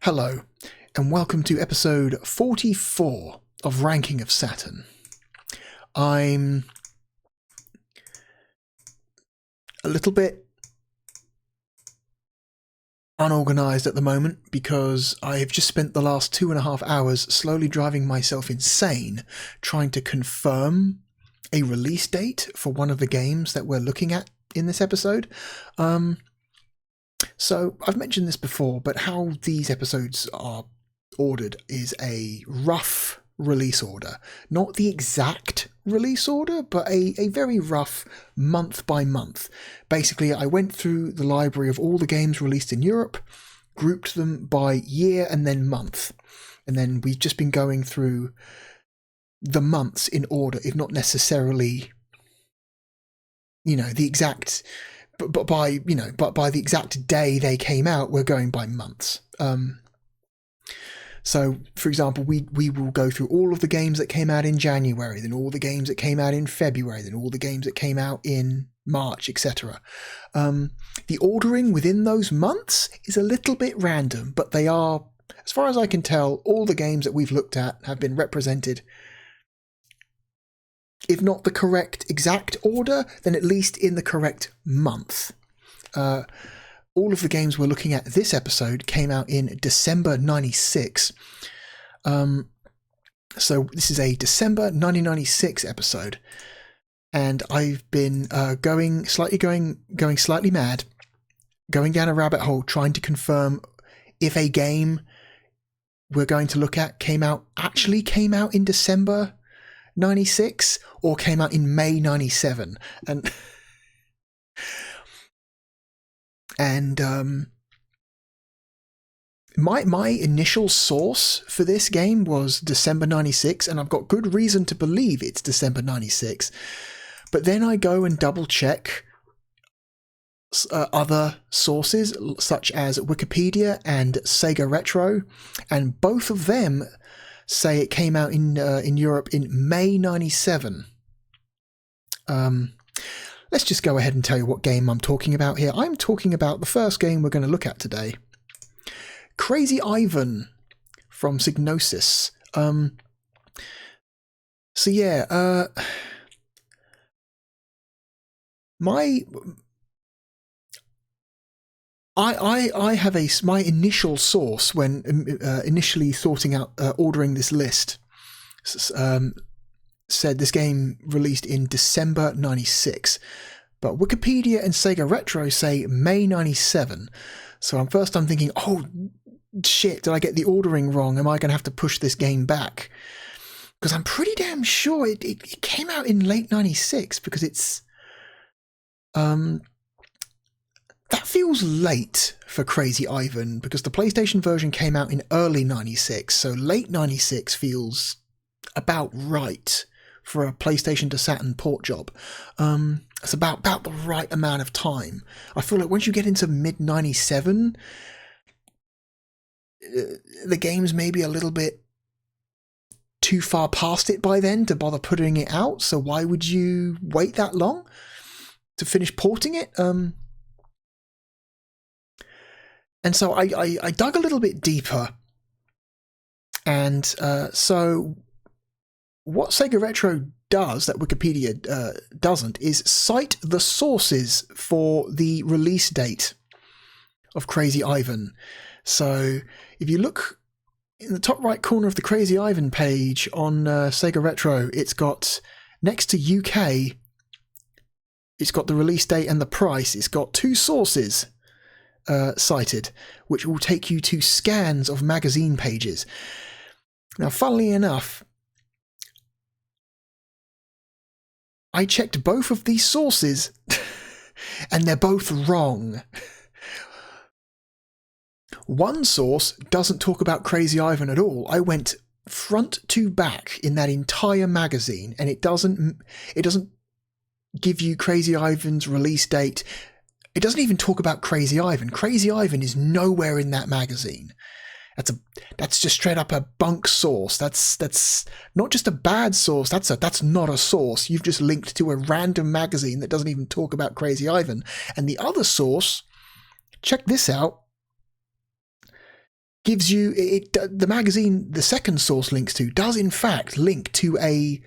Hello, and welcome to episode 44 of Ranking of Saturn. I'm a little bit unorganized at the moment because I have just spent the last 2.5 hours slowly driving myself insane trying to confirm a release date for one of the games that we're looking at in this episode. So I've mentioned this before, but how these episodes are ordered is a rough release order. Not the exact release order, but a very rough month by month. Basically, I went through the library of all the games released in Europe, grouped them by year and then month. And then we've just been going through the months in order, if not necessarily, the exact... But by the exact day they came out, we're going by months. So, for example, we will go through all of the games that came out in January, then all the games that came out in February, then all the games that came out in March, etc. The ordering within those months is a little bit random, but they are, as far as I can tell, all the games that we've looked at have been represented, if not the correct exact order, then at least in the correct month. All of the games we're looking at this episode came out in December 96. So this is a December 1996 episode. And I've been going slightly mad, going down a rabbit hole trying to confirm if a game we're going to look at actually came out in December 96 or came out in May 97. And my initial source for this game was December 96, and I've got good reason to believe it's December 96. But then I go and double check other sources such as Wikipedia and Sega Retro, and both of them say it came out in Europe in May 97. Let's just go ahead and tell you what game I'm talking about here. I'm talking about the first game we're going to look at today. Krazy Ivan from Psygnosis. I have my initial source when initially sorting out ordering this list said this game released in December 96, but Wikipedia and Sega Retro say May 97. So I'm thinking, oh shit, did I get the ordering wrong? Am I going to have to push this game back? Because I'm pretty damn sure it came out in late 96, because it's that feels late for Krazy Ivan, because the PlayStation version came out in early 96, so late 96 feels about right for a PlayStation to Saturn port job. It's about the right amount of time. I feel like once you get into mid-97, the game's maybe a little bit too far past it by then to bother putting it out, so why would you wait that long to finish porting it? And so I dug a little bit deeper, and so what Sega Retro does that Wikipedia doesn't is cite the sources for the release date of Krazy Ivan. So if you look in the top right corner of the Krazy Ivan page on Sega Retro, it's got, next to UK, it's got the release date and the price. It's got two sources cited, which will take you to scans of magazine pages. Now, funnily enough, I checked both of these sources and they're both wrong. One source doesn't talk about Krazy Ivan at all. I went front to back in that entire magazine, and it doesn't give you Krazy Ivan's release date. It doesn't even talk about Krazy Ivan. Krazy Ivan is nowhere in that magazine. That's just straight up a bunk source. That's not just a bad source. That's not a source. You've just linked to a random magazine that doesn't even talk about Krazy Ivan. And the other source, check this out. gives you the magazine. The second source links to does in fact link to a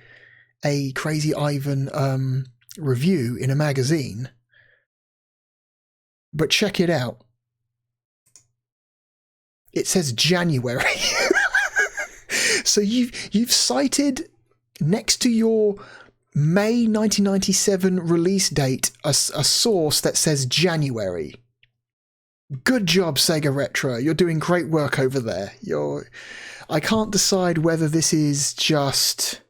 Krazy Ivan review in a magazine. But check it out. It says January. So you've cited next to your May 1997 release date a source that says January. Good job, Sega Retro. You're doing great work over there. I can't decide whether this is just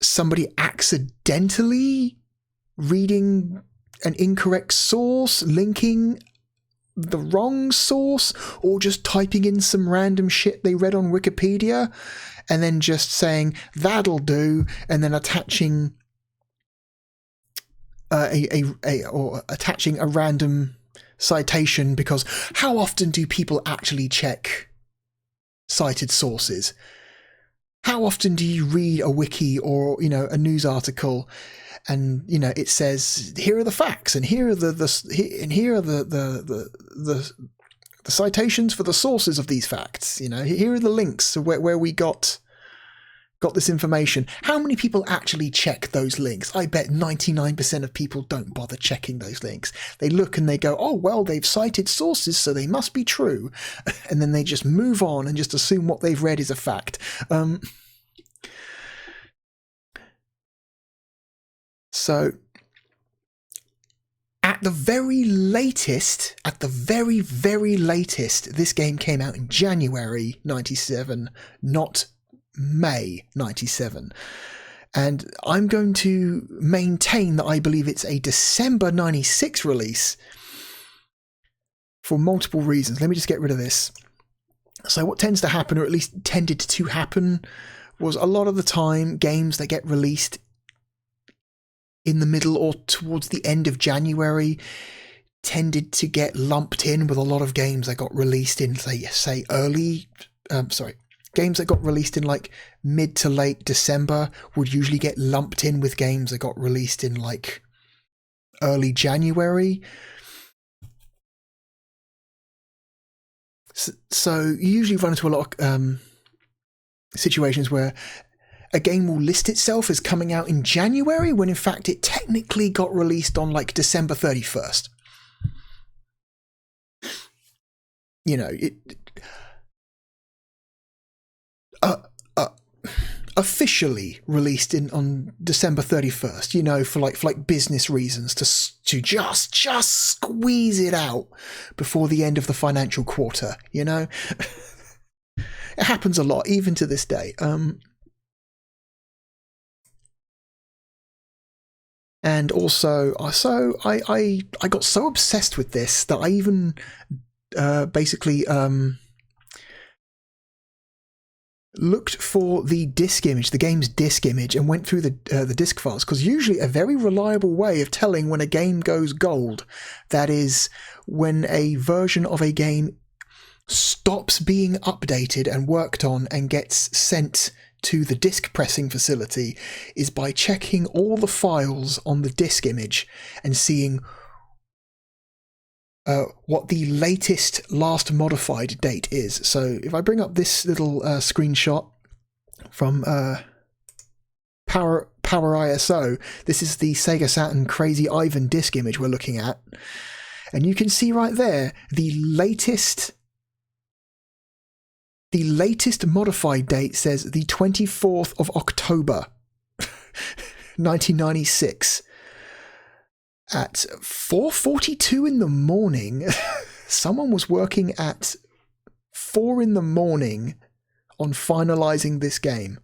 somebody accidentally reading an incorrect source, linking the wrong source, or just typing in some random shit they read on Wikipedia and then just saying that'll do, and then attaching attaching a random citation, because how often do people actually check cited sources? How often do you read a wiki or, a news article and, it says, here are the facts and here are the citations for the sources of these facts. Here are the links where we got this information. How many people actually check those links? I bet 99% of people don't bother checking those links. They look and they go, oh, well, they've cited sources, so they must be true. And then they just move on and just assume what they've read is a fact. So at the very very latest, this game came out in January 97, not May 97. And I'm going to maintain that I believe it's a December 96 release for multiple reasons. Let me just get rid of this. So what tends to happen, or at least tended to happen, was a lot of the time games that get released in the middle or towards the end of January tended to get lumped in with a lot of games that got released in, say games that got released in like mid to late December would usually get lumped in with games that got released in like early January. So you usually run into a lot of situations where a game will list itself as coming out in January when in fact it technically got released on like December 31st. Officially released on December 31st, for like business reasons, to just squeeze it out before the end of the financial quarter. It happens a lot, even to this day. And also, I got so obsessed with this that I even basically looked for the disk image, the game's disk image, and went through the disk files, because usually a very reliable way of telling when a game goes gold, that is, when a version of a game stops being updated and worked on and gets sent to the disk pressing facility, is by checking all the files on the disk image and seeing what the last modified date is. So if I bring up this little screenshot from Power ISO, this is the Sega Saturn Krazy Ivan disk image we're looking at, and you can see right there the latest modified date says the 24th of October 1996. At 4:42 in the morning, someone was working at 4 in the morning on finalizing this game.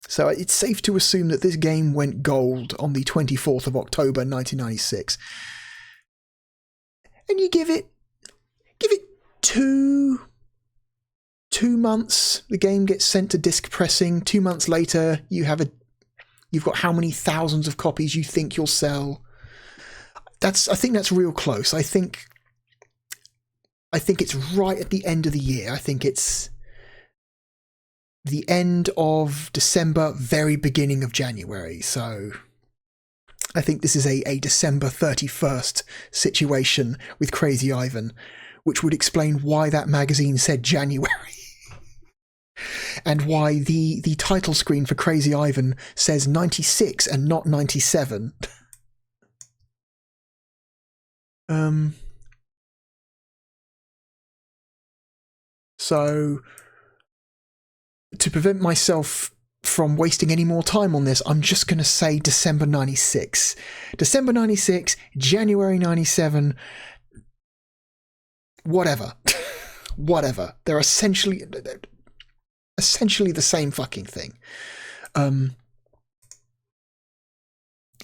So it's safe to assume that this game went gold on the 24th of October 1996. And you give it 2 months, the game gets sent to disc pressing. 2 months later, you've got how many thousands of copies you think you'll sell. I think that's real close. I think it's right at the end of the year. I think it's the end of December, very beginning of January. So I think this is a December 31st situation with Krazy Ivan, which would explain why that magazine said January. And why the title screen for Krazy Ivan says 96 and not 97. So, to prevent myself from wasting any more time on this, I'm just going to say December 96. December 96, January 97, whatever. Whatever. They're essentially the same fucking thing.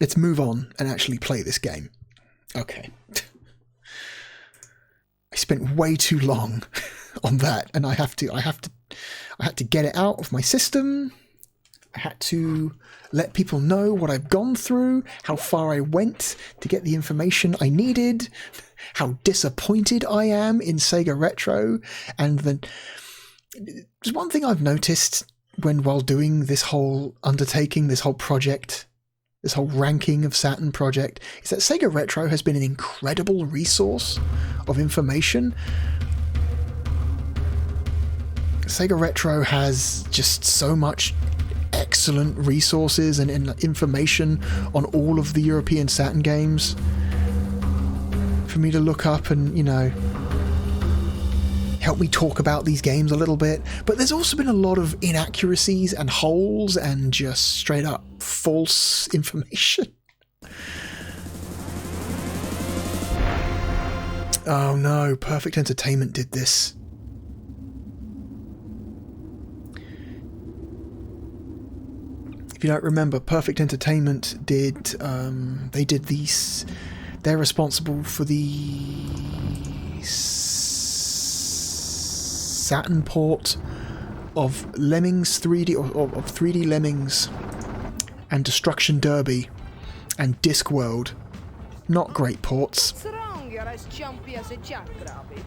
Let's move on and actually play this game. Okay. I spent way too long on that, and I had to get it out of my system. I had to let people know what I've gone through, how far I went to get the information I needed, how disappointed I am in Sega Retro, and then there's one thing I've noticed while doing this whole undertaking, this whole project, this whole ranking of Saturn project, is that Sega Retro has been an incredible resource of information. Sega Retro has just so much excellent resources and information on all of the European Saturn games for me to look up and, you know, help me talk about these games a little bit. But there's also been a lot of inaccuracies and holes and just straight up false information. Oh no, Perfect Entertainment did this. If you don't remember, Perfect Entertainment did, they did these, they're responsible for the Saturn port of Lemmings 3D, or of 3D Lemmings and Destruction Derby and Discworld. Not great ports. What's wrong? You're as jumpy as a jackrabbit.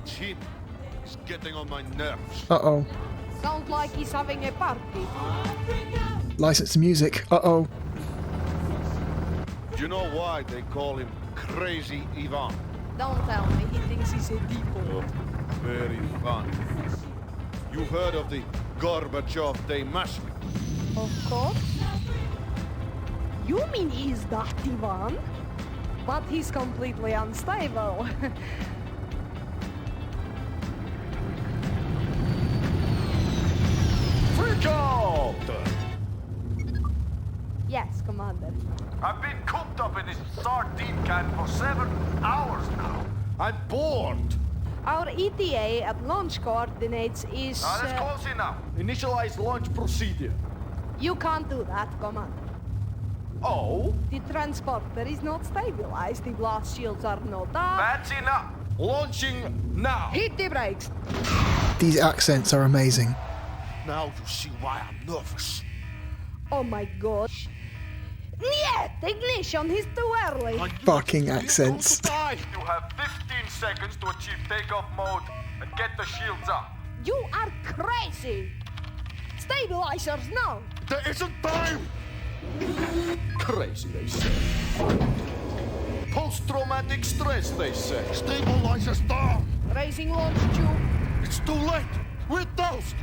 Chip is getting on my nerves. Uh-oh. Sounds like he's having a party. Licensed music. Uh-oh. Do you know why they call him Krazy Ivan? Don't tell me he thinks he's a depot. Oh, very fun. You've heard of the Gorbachev Day Massacre? Of course. You mean he's that Ivan? But he's completely unstable. Freak out! Yes, Commander. I've been cooped up in this sardine can for 7 hours now. I'm bored. Our ETA at launch coordinates is... That's close enough. Initialize launch procedure. You can't do that, Commander. Oh? The transporter is not stabilized. The blast shields are not up. That's enough. Launching now. Hit the brakes. These accents are amazing. Now you see why I'm nervous. Oh my gosh. Niet! Ignition is too early. Fucking accents. You have 15 seconds to achieve takeoff mode and get the shields up. You are crazy. Stabilizers now. There isn't time! Crazy, they say. Post-traumatic stress, they say. Stabilizers down! Raising launch tube. It's too late! We're toast!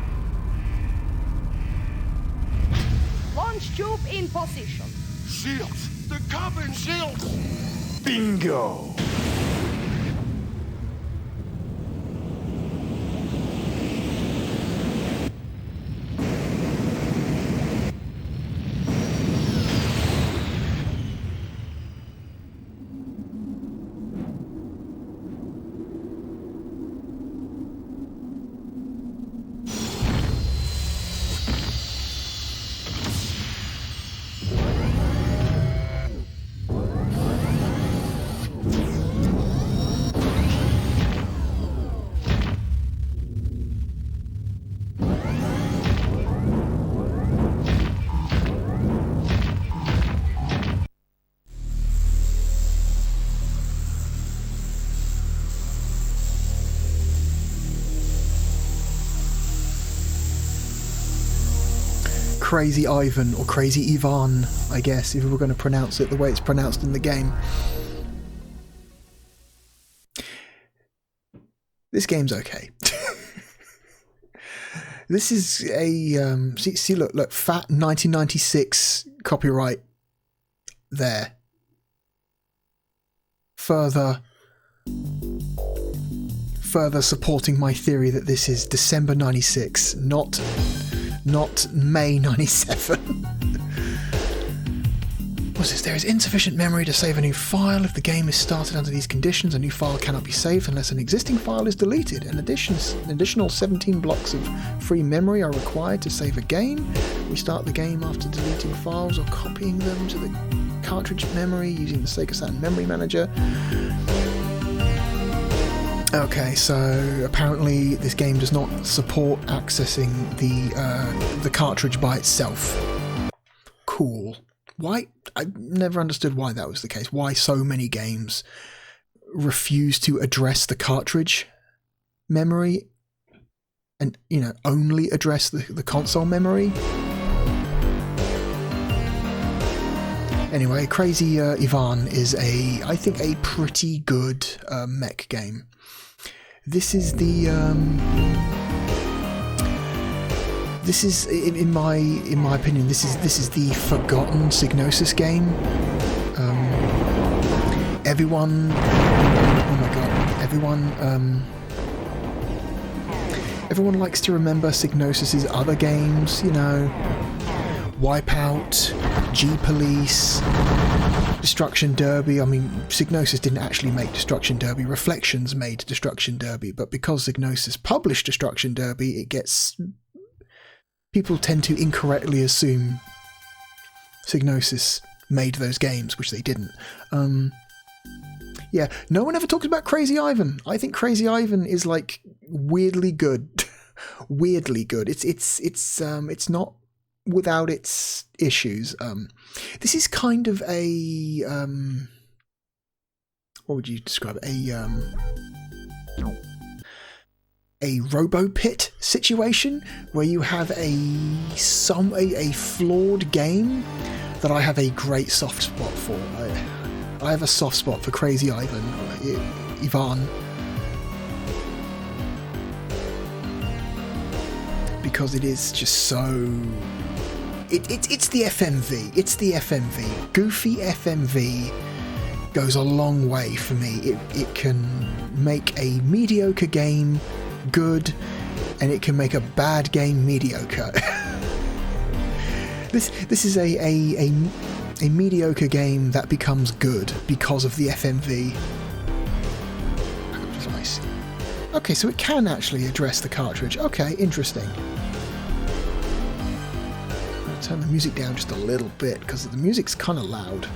Launch tube in position. Shields! The cabin shields! Bingo! Krazy Ivan, or Krazy Ivan, I guess, if we were going to pronounce it the way it's pronounced in the game. This game's okay. This is a see look fat 1996 copyright there. Further supporting my theory that this is December 96, not May 97. What's this? There is insufficient memory to save a new file. If the game is started under these conditions, a new file cannot be saved unless an existing file is deleted. An additional 17 blocks of free memory are required to save a game. Restart the game after deleting files or copying them to the cartridge memory using the Sega Saturn Memory Manager. Okay, so apparently this game does not support accessing the cartridge by itself. Cool. Why? I never understood why that was the case. Why so many games refuse to address the cartridge memory and, only address the console memory. Anyway, Krazy Ivan is I think a pretty good mech game. This is This is, in my opinion, this is the forgotten Psygnosis game. Everyone likes to remember Psygnosis' other games, Wipeout, G-Police, Destruction Derby. I mean, Psygnosis didn't actually make Destruction Derby. Reflections made Destruction Derby, but because Psygnosis published Destruction Derby, people tend to incorrectly assume Psygnosis made those games, which they didn't. Yeah, no one ever talks about Krazy Ivan. I think Krazy Ivan is weirdly good. Weirdly good. It's not without its issues. This is kind of a what would you describe it? A RoboPit situation where you have a flawed game that I have a great soft spot for. I have a soft spot for Krazy Ivan, because it is just so. It's the FMV. It's the FMV. Goofy FMV goes a long way for me. It can make a mediocre game good, and it can make a bad game mediocre. This is a mediocre game that becomes good because of the FMV. Device. Okay, so it can actually address the cartridge. Okay, interesting. I'll turn the music down just a little bit because the music's kind of loud.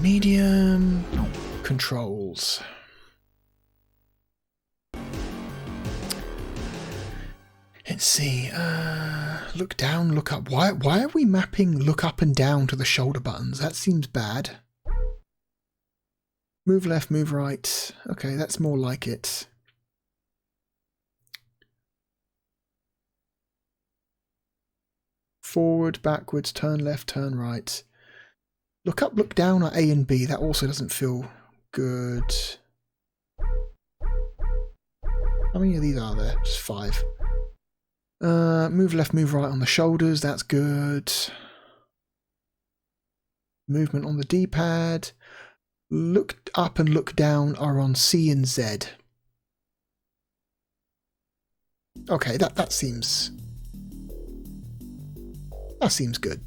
Medium controls. Let's see. Look down, look up. Why are we mapping look up and down to the shoulder buttons? That seems bad. Move left, move right. Okay, that's more like it. Forward, backwards, turn left, turn right. Look up, look down are A and B. That also doesn't feel good. How many of these are there? Just 5. Move left, move right on the shoulders. That's good. Movement on the D-pad. Look up and look down are on C and Z. Okay, that seems good.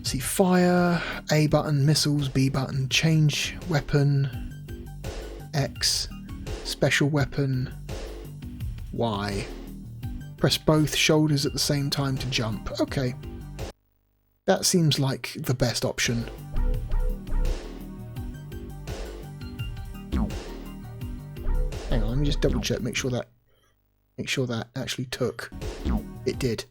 See, fire, A button, missiles, B button, change weapon, X, special weapon, Y. Press both shoulders at the same time to jump. Okay. That seems like the best option. Hang on, let me just double check, make sure that actually took. It did.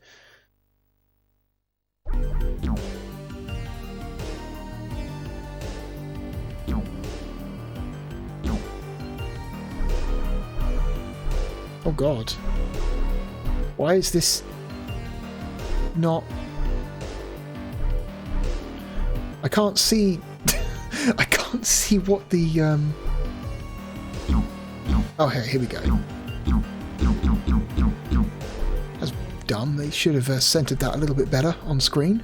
Oh god. Why is this not... I can't see... I can't see what the... Oh, here we go. That's dumb. They should have centered that a little bit better on screen.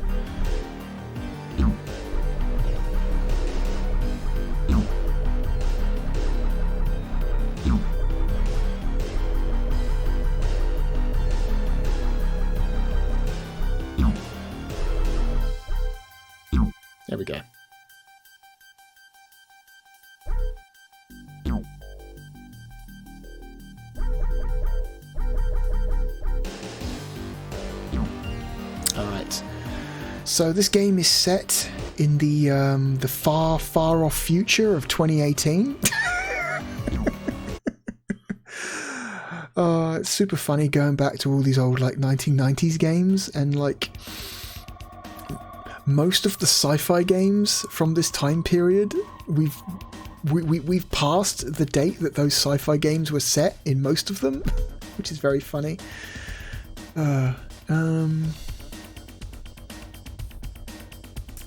There we go. Alright. So this game is set in the far, far off future of 2018. It's super funny going back to all these old like 1990s games, and like most of the sci-fi games from this time period, we've passed the date that those sci-fi games were set in most of them, which is very funny.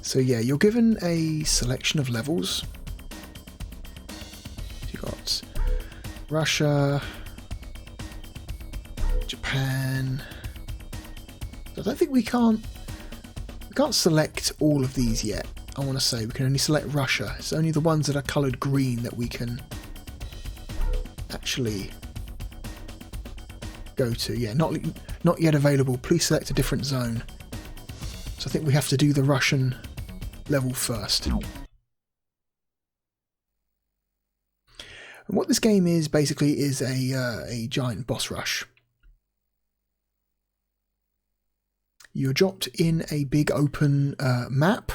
So yeah, you're given a selection of levels. You got Russia, Japan. I don't think we can't select all of these yet. I want to say we can only select Russia. It's only the ones that are coloured green that we can actually go to. Yeah, not yet available. Please select a different zone. So I think we have to do the Russian level first. And what this game is basically is a giant boss rush. You're dropped in a big open map,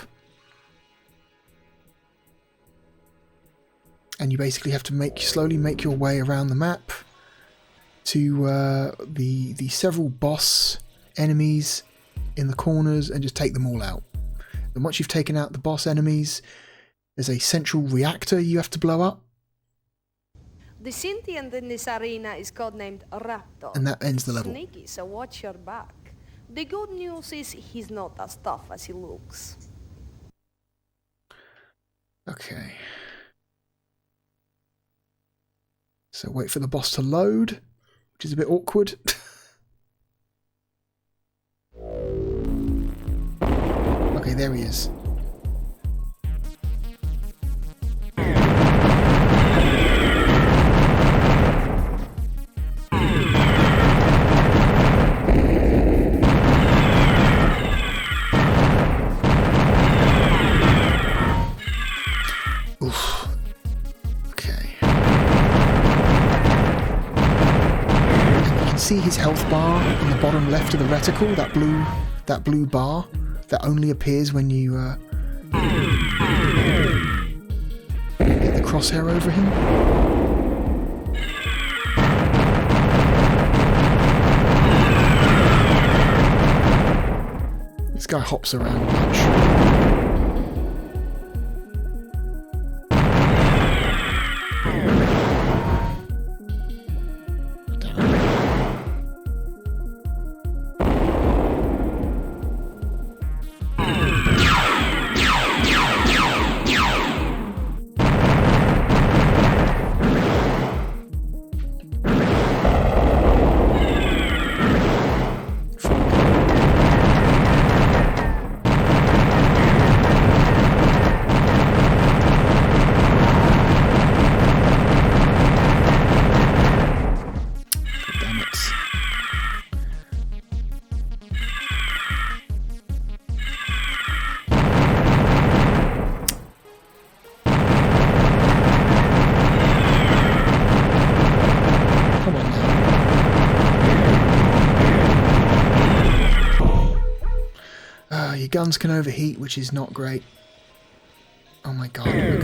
and you basically have to slowly make your way around the map to the several boss enemies in the corners and just take them all out. And once you've taken out the boss enemies, there's a central reactor you have to blow up. The sentient in this arena is codenamed Raptor. And that ends the level. Sneaky, so watch your back. The good news is he's not as tough as he looks. Okay. So wait for the boss to load, which is a bit awkward. Okay, there he is. Oof. Okay. And you can see his health bar in the bottom left of the reticle, that blue bar that only appears when you get the crosshair over him. This guy hops around a bunch. Your guns can overheat, which is not great. Oh my god, we can't.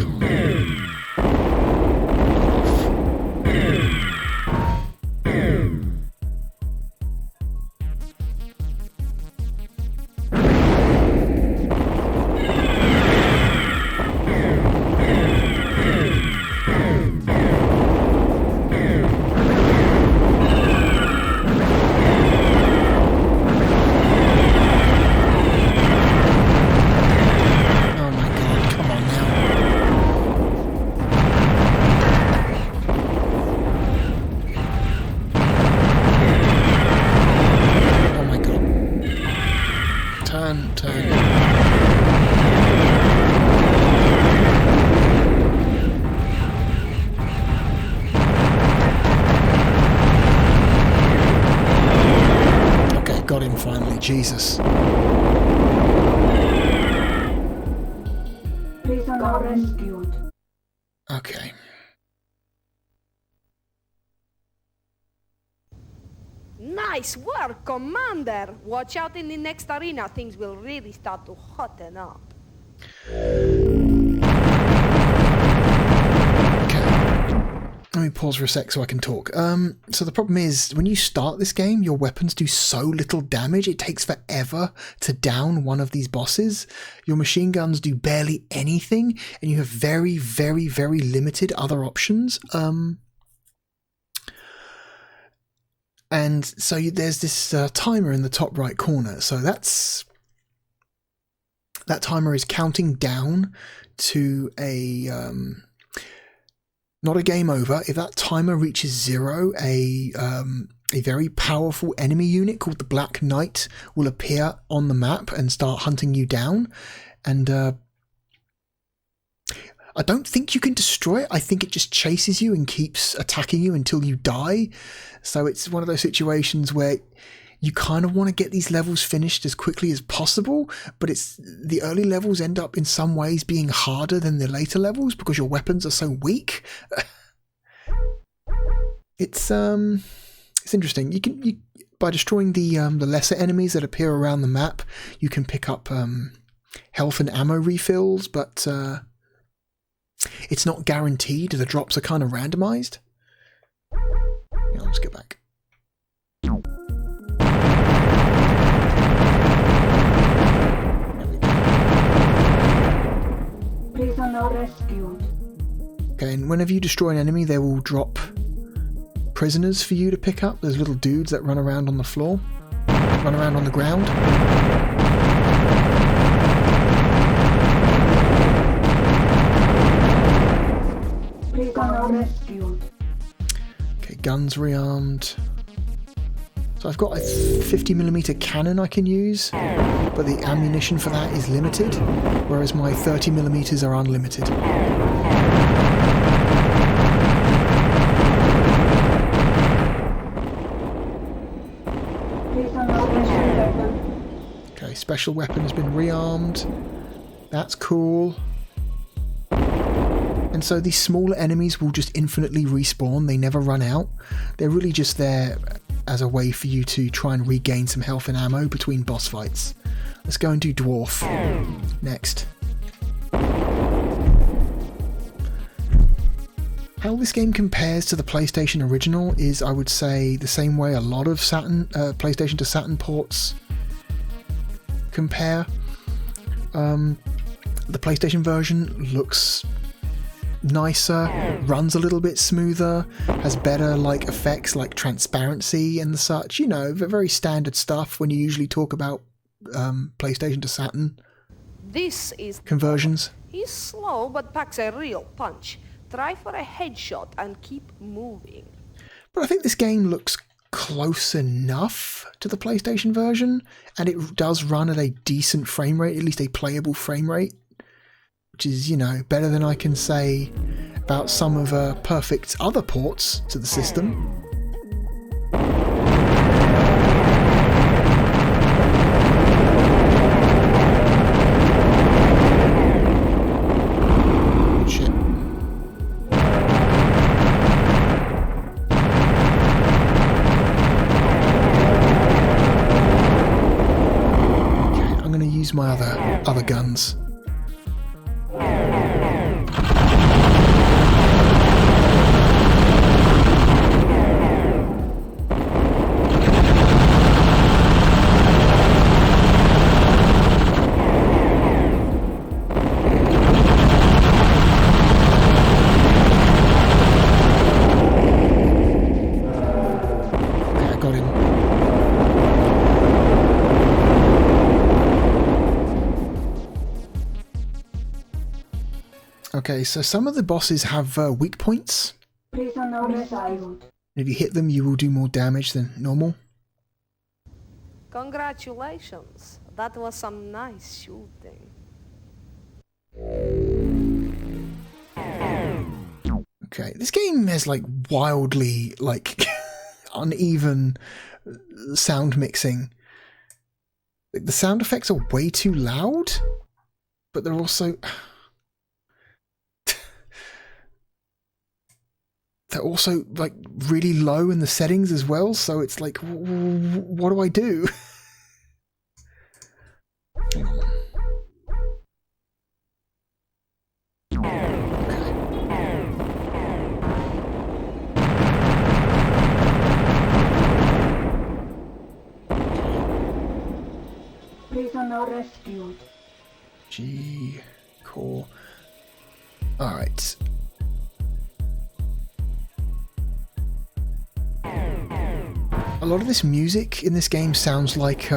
turn. Okay, got him finally. Jesus. Prisoner rescued. Okay. Nice work, Commander! Watch out in the next arena, things will really start to hotten up. Let me pause for a sec so I can talk. So the problem is, when you start this game, your weapons do so little damage, it takes forever to down one of these bosses. Your machine guns do barely anything, and you have very, very, very limited other options. And so there's this timer in the top right corner. So that timer is counting down to a... not a game over. If that timer reaches 0, a very powerful enemy unit called the Black Knight will appear on the map and start hunting you down. And I don't think you can destroy it. I think it just chases you and keeps attacking you until you die. So it's one of those situations where you kind of want to get these levels finished as quickly as possible, but the early levels end up in some ways being harder than the later levels because your weapons are so weak. It's interesting. You by destroying the lesser enemies that appear around the map, you can pick up health and ammo refills, but it's not guaranteed. The drops are kind of randomized. Yeah, let's get back. Prisoner rescued. Okay, and whenever you destroy an enemy, they will drop prisoners for you to pick up. There's little dudes that run around on the floor, run around on the ground. Prisoner rescued. Okay, guns rearmed. So I've got a 50mm cannon I can use, but the ammunition for that is limited, whereas my 30mm are unlimited. Okay, special weapon has been rearmed. That's cool. And so these smaller enemies will just infinitely respawn. They never run out. They're really just there as a way for you to try and regain some health and ammo between boss fights. Let's go and do Dwarf next. How this game compares to the PlayStation original is, I would say, the same way a lot of PlayStation to Saturn ports compare. The PlayStation version looks nicer, runs a little bit smoother, has better effects like transparency and such, very standard stuff when you usually talk about PlayStation to Saturn This is conversions. He's slow but packs a real punch. Try for a headshot and keep moving. But I think this game looks close enough to the PlayStation version, and it does run at a decent frame rate, at least a playable frame rate, which is, better than I can say about some of Perfect's other ports to the system. Shit. Okay, I'm going to use my other guns. Okay, so some of the bosses have weak points. Prisoner rescued. If you hit them, you will do more damage than normal. Congratulations. that was some nice shooting. Okay, this game has like wildly like uneven sound mixing. Like, the sound effects are way too loud, but they're also like really low in the settings as well, so it's like, what do I do? Prisoner rescued. G core. Alright. A lot of this music in this game sounds like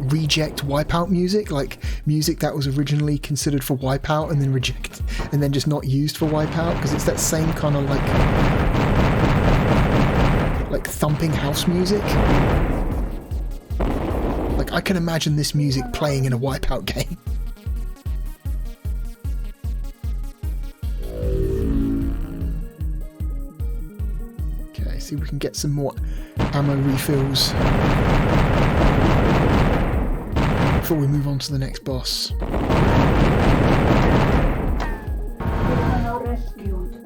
reject Wipeout music, like music that was originally considered for Wipeout and then rejected and then just not used for Wipeout, because it's that same kind of like thumping house music. Like, I can imagine this music playing in a Wipeout game. Okay, see if we can get some more ammo refills before we move on to the next boss. Prisoner rescued.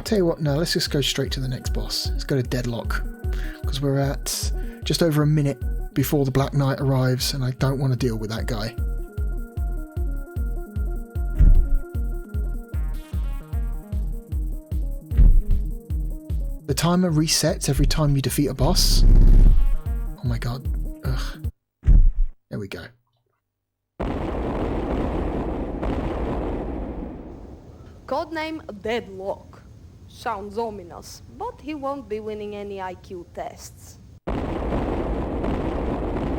Tell you what, no, let's just go straight to the next boss. Let's go to Deadlock, because we're at just over a minute before the Black Knight arrives, and I don't want to deal with that guy. The timer resets every time you defeat a boss. Oh my god. Ugh. There we go. Codename Deadlock. Sounds ominous, but he won't be winning any IQ tests.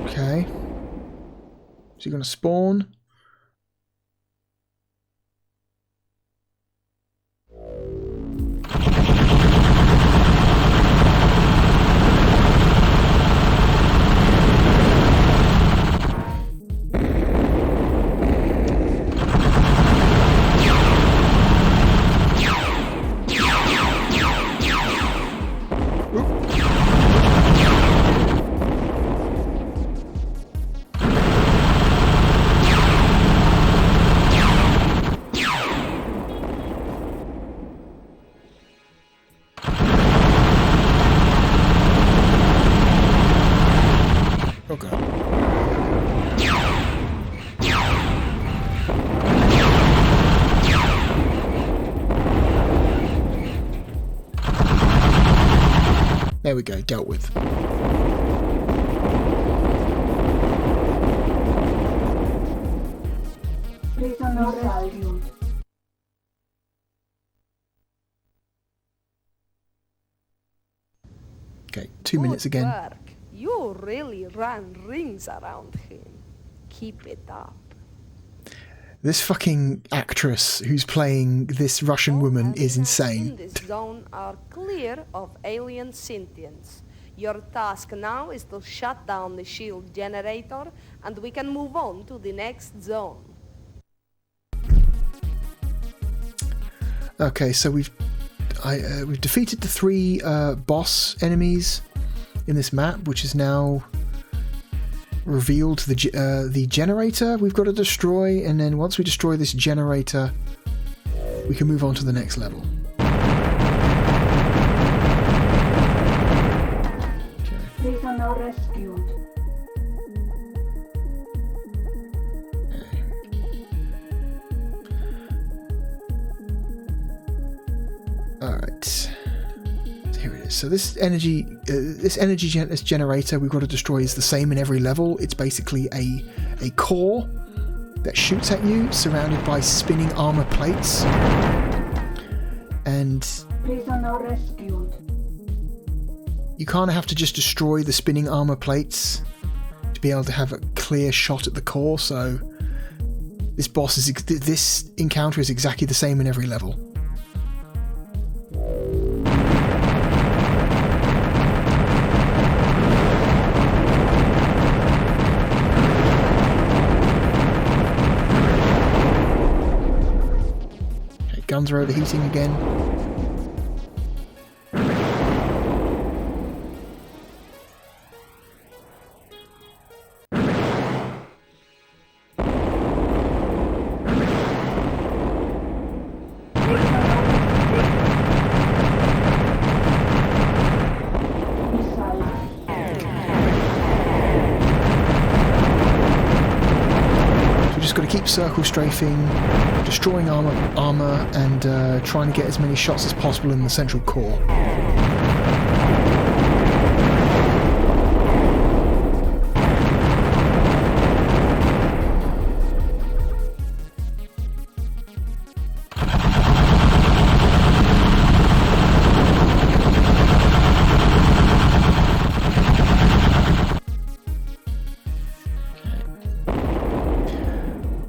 Okay. Is he going to spawn? There we go, dealt with. Prisoner rescued. Okay, 2 minutes Good again. work. You really ran rings around him. Keep it up. This fucking actress who's playing this Russian woman is In insane. this zone are clear of alien sentience. Your task now is to shut down the shield generator, and we can move on to the next zone. Okay, so we've defeated the 3 boss enemies in this map, which is now revealed the generator we've got to destroy, and then once we destroy this generator, we can move on to the next level. Prisoner rescued. Alright. So here it is. So this generator we've got to destroy is the same in every level. It's basically a core that shoots at you, surrounded by spinning armor plates. And Prisoner rescued. you kind of have to just destroy the spinning armor plates to be able to have a clear shot at the core. So this encounter is exactly the same in every level. guns are overheating again. Got to keep circle strafing, destroying armor, and trying to get as many shots as possible in the central core.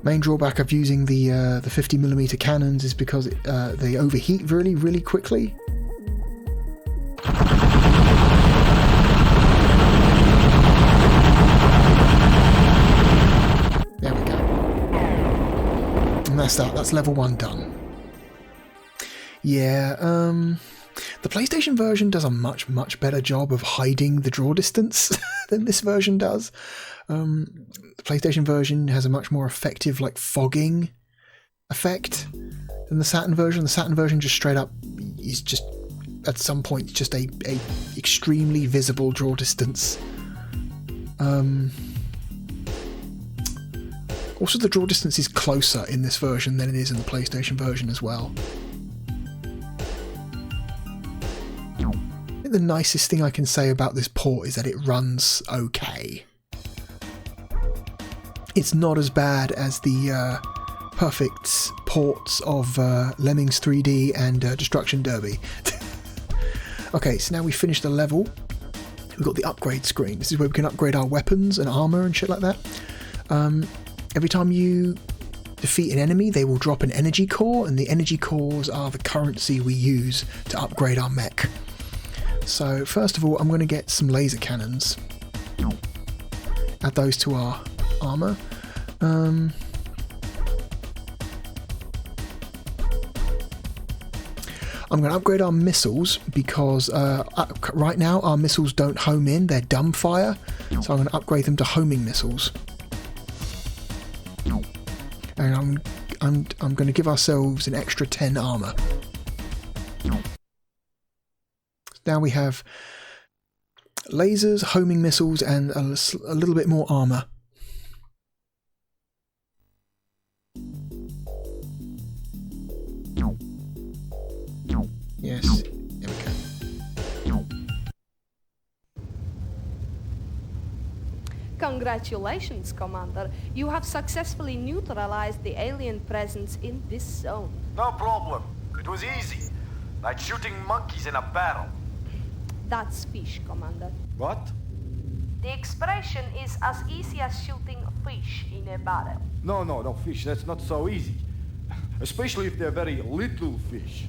Main drawback of using the 50mm cannons is because they overheat really, really quickly. There we go. And that's that. That's level 1 done. Yeah, the PlayStation version does a much, much better job of hiding the draw distance than this version does. The PlayStation version has a much more effective, like, fogging effect than the Saturn version. The Saturn version just straight up is just, at some point, just a extremely visible draw distance. Also, the draw distance is closer in this version than it is in the PlayStation version as well. I think the nicest thing I can say about this port is that it runs okay. It's not as bad as the perfect ports of Lemmings 3D and Destruction Derby. Okay, so now we've finished the level. We've got the upgrade screen. This is where we can upgrade our weapons and armor and shit like that. Every time you defeat an enemy, they will drop an energy core, and the energy cores are the currency we use to upgrade our mech. So first of all, I'm going to get some laser cannons. Add those to our armor. I'm going to upgrade our missiles because right now our missiles don't home in, they're dumb fire, so I'm going to upgrade them to homing missiles. And I'm going to give ourselves an extra 10 armor. Now we have lasers, homing missiles, and a little bit more armor. Yes, there we go. Congratulations, Commander. You have successfully neutralized the alien presence in this zone. No problem. It was easy. Like shooting monkeys in a barrel. That's fish, Commander. What? The expression is as easy as shooting fish in a barrel. No, fish. That's not so easy. Especially if they're very little fish.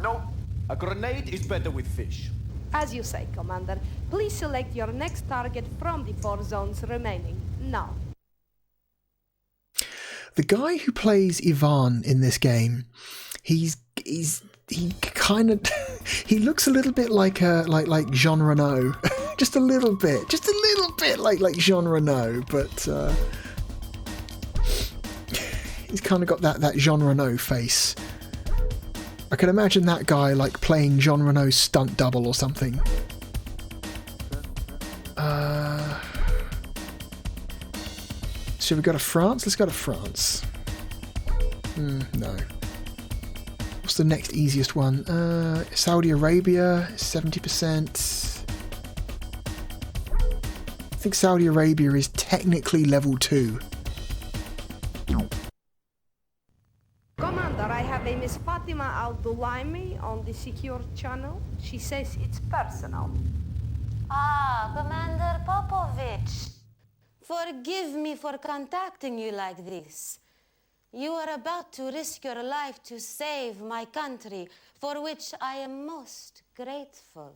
No, a grenade is better with fish. As you say, Commander. Please select your next target from the 4 zones remaining. Now. The guy who plays Ivan in this game, he kind of he looks a little bit like Jean Reno. just a little bit like Jean Reno, but he's kind of got that Jean Reno face. I can imagine that guy like playing Jean Reno's stunt double or something. Should we go to France? Let's go to France. No. What's the next easiest one? Saudi Arabia, 70%. I think Saudi Arabia is technically level 2. Commander, I have a Miss Fatima Al-Dulaimi on the secure channel. She says it's personal. Ah, Commander Popovich. Forgive me for contacting you like this. You are about to risk your life to save my country, for which I am most grateful.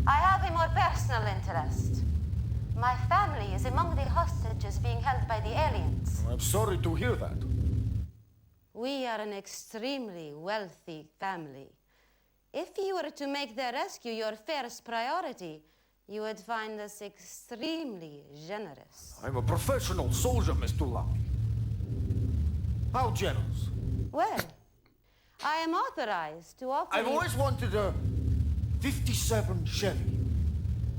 I have a more personal interest. My family is among the hostages being held by the aliens. I'm sorry to hear that. We are an extremely wealthy family. If you were to make their rescue your first priority, you would find us extremely generous. I'm a professional soldier, Mr. Lucky. How generous? Well, I am authorized to offer I've you always wanted a 57 Chevy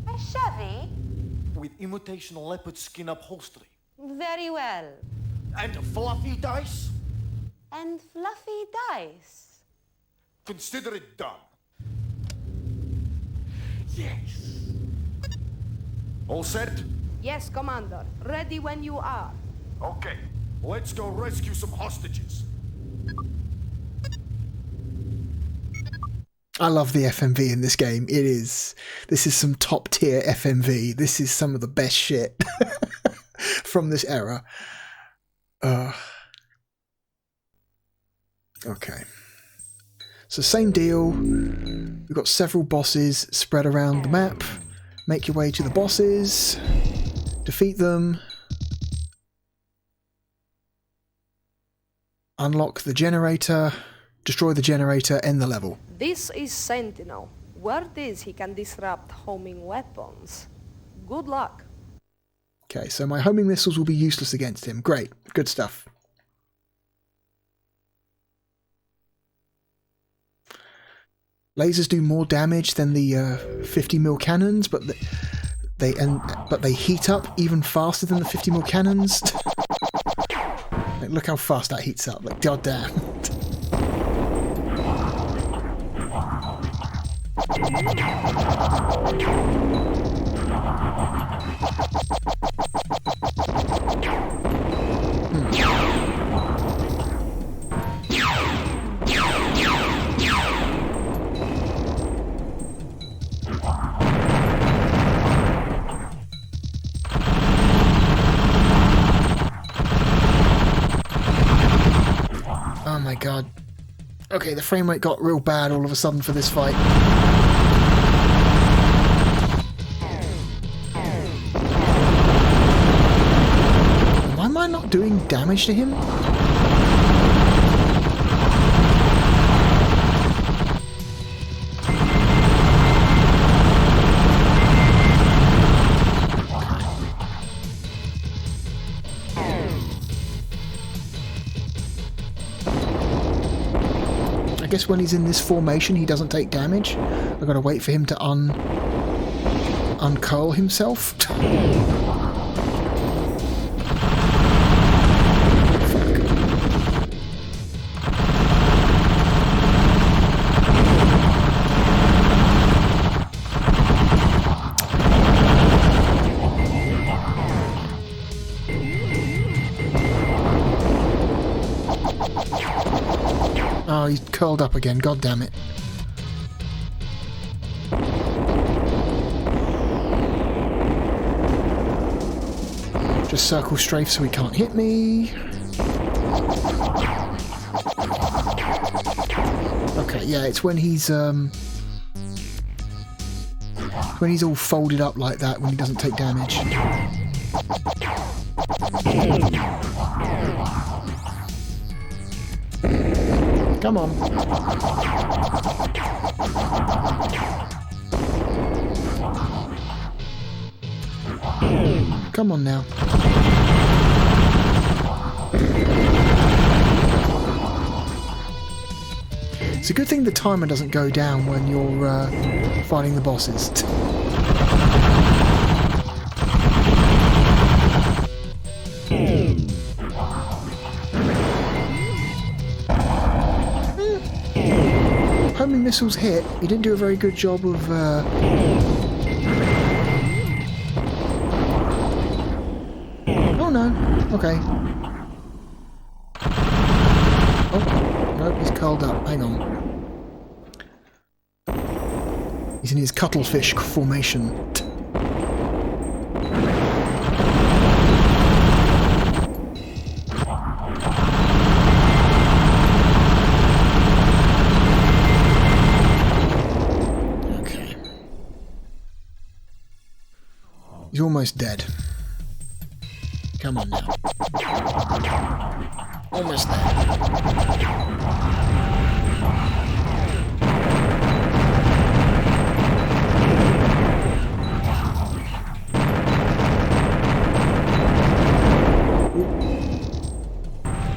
a Chevy. with imitation leopard skin upholstery. Very well. And fluffy dice? And fluffy dice. Consider it done. Yes. All set? Yes, Commander. Ready when you are. Okay. Let's go rescue some hostages. I love the FMV in this game. This is some top tier FMV. This is some of the best shit from this era. Okay. So same deal. We've got several bosses spread around the map. Make your way to the bosses. Defeat them. Unlock the generator. Destroy the generator. End the level. This is Sentinel. Word is he can disrupt homing weapons. Good luck. Okay, so my homing missiles will be useless against him. Great. Good stuff. Lasers do more damage than the 50mm cannons, but they heat up even faster than the 50mm cannons. Like, look how fast that heats up. Like, goddamn. Oh my god. Okay, the frame rate got real bad all of a sudden for this fight. Why am I not doing damage to him? I guess when he's in this formation he doesn't take damage. I've got to wait for him to uncurl himself. Oh, he's curled up again, god damn it. Just circle strafe so he can't hit me. Okay, yeah, it's when he's all folded up like that when he doesn't take damage. Come on. Come on now. It's a good thing the timer doesn't go down when you're fighting the bosses. Homing missiles hit. He didn't do a very good job of... Oh no. Okay. Oh, no, he's curled up. Hang on. He's in his cuttlefish formation. He's almost dead. Come on now. Almost there.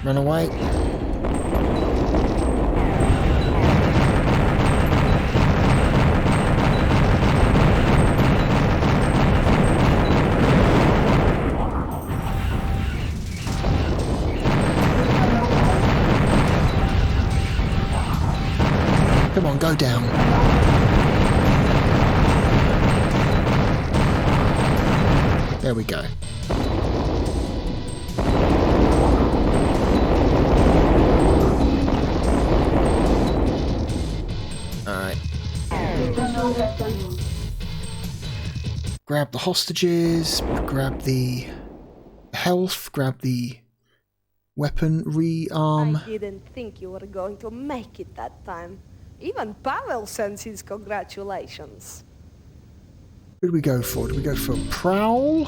Run away. Come on, go down. There we go. Alright. Grab the hostages, grab the health, grab the weapon, rearm. I didn't think you were going to make it that time. Even Pavel sends his congratulations. Who do we go for? Do we go for Prowl?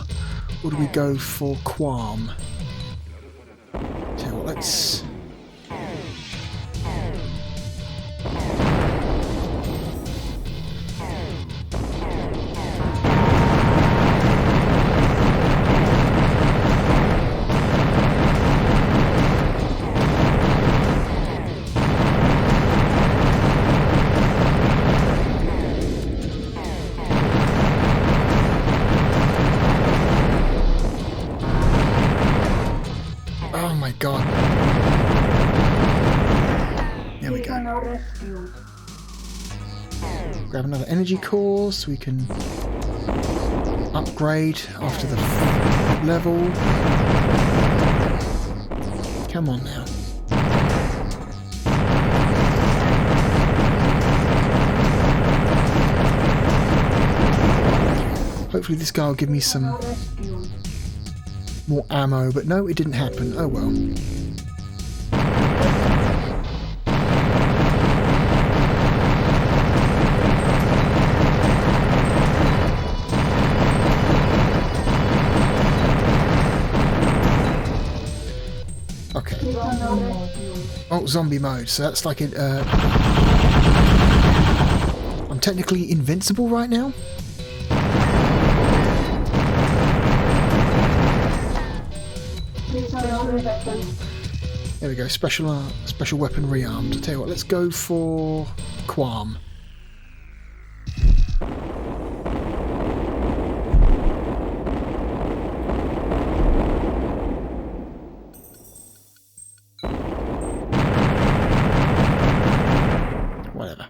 Or do we go for Qualm? Tell you what, let's... Oh my god. There we go. Grab another energy core so we can upgrade after the level. Come on now. Hopefully this guy will give me some more ammo, but no, it didn't happen. Oh well. Okay. Oh, zombie mode. So that's like it. I'm technically invincible right now. There we go, special weapon rearmed. I'll tell you what, let's go for Qualm. Whatever.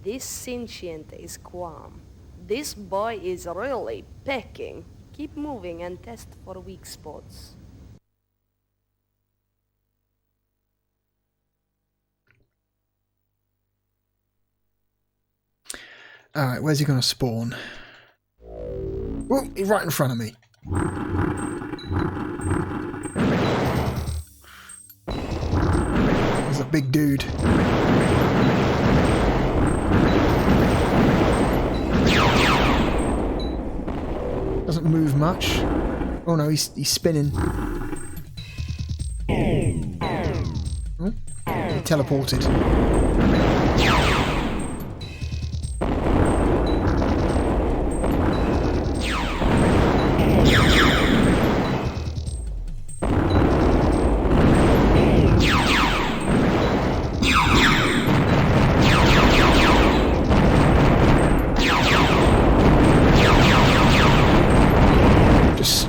This sentient is Quam. This boy is really pecking. Keep moving and test for weak spots. Alright, where's he going to spawn? Oh, he's right in front of me. There's a big dude. Doesn't move much. Oh no, he's spinning. Oh, he teleported.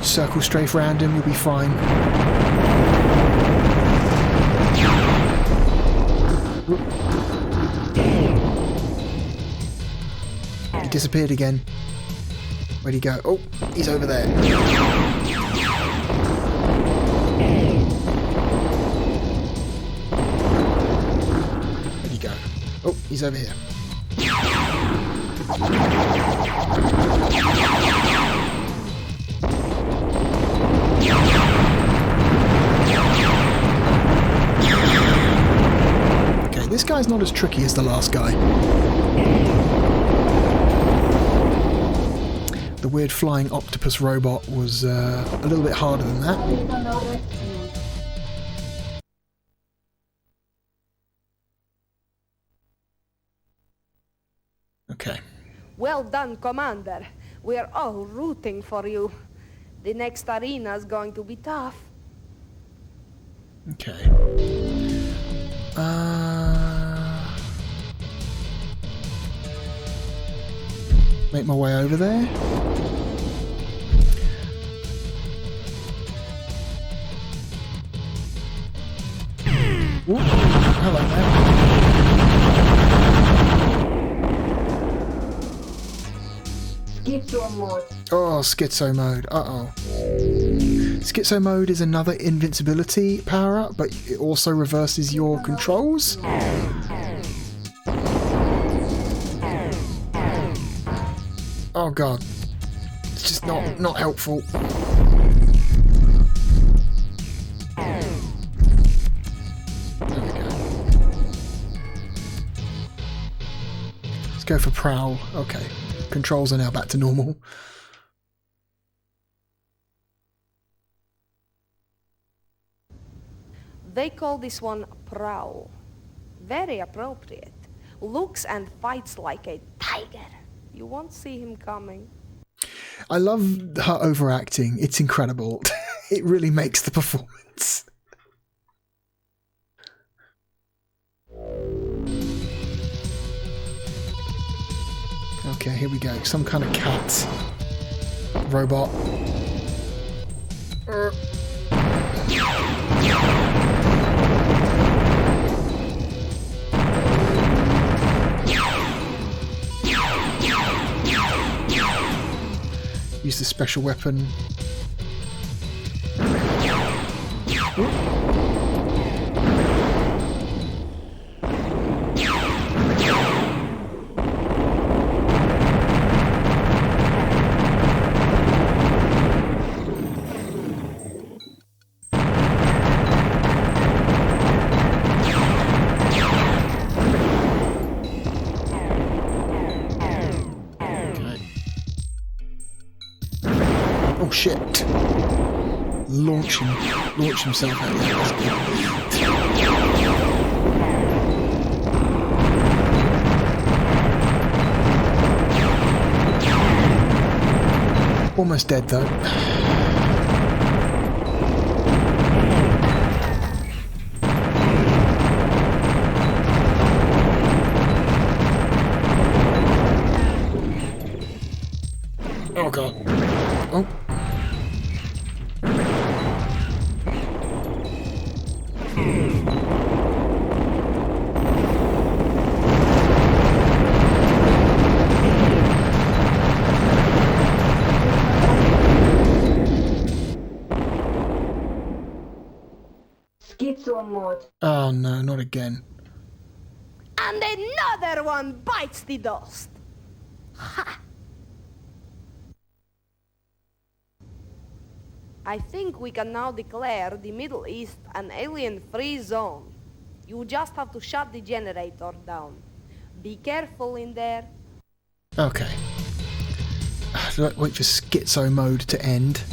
Circle strafe around him, you'll be fine. He disappeared again. Where'd he go? Oh, he's over there. Where'd he go? Oh, he's over here. This guy's not as tricky as the last guy. The weird flying octopus robot was a little bit harder than that. Prisoner rescued. Okay. Well done, Commander. We're all rooting for you. The next arena is going to be tough. Okay. Make my way over there. Ooh, hello there. Schizo mode. Oh, schizo mode. Uh-oh. Schizo mode is another invincibility power-up, but it also reverses your controls. Oh god. It's just not helpful. There we go. Let's go for prowl. Okay. Controls are now back to normal. They call this one prowl. Very appropriate. Looks and fights like a tiger. You won't see him coming. I love her overacting. It's incredible. It really makes the performance. Okay, here we go. Some kind of cat robot. Use the special weapon. Oh shit! Launch himself out there. That's good. Almost dead though. Oh god. Oh. Schizo mode. Oh no, not again. And another one bites the dust. Ha! I think we can now declare the Middle East an alien-free zone. You just have to shut the generator down. Be careful in there. Okay. Wait for schizo mode to end.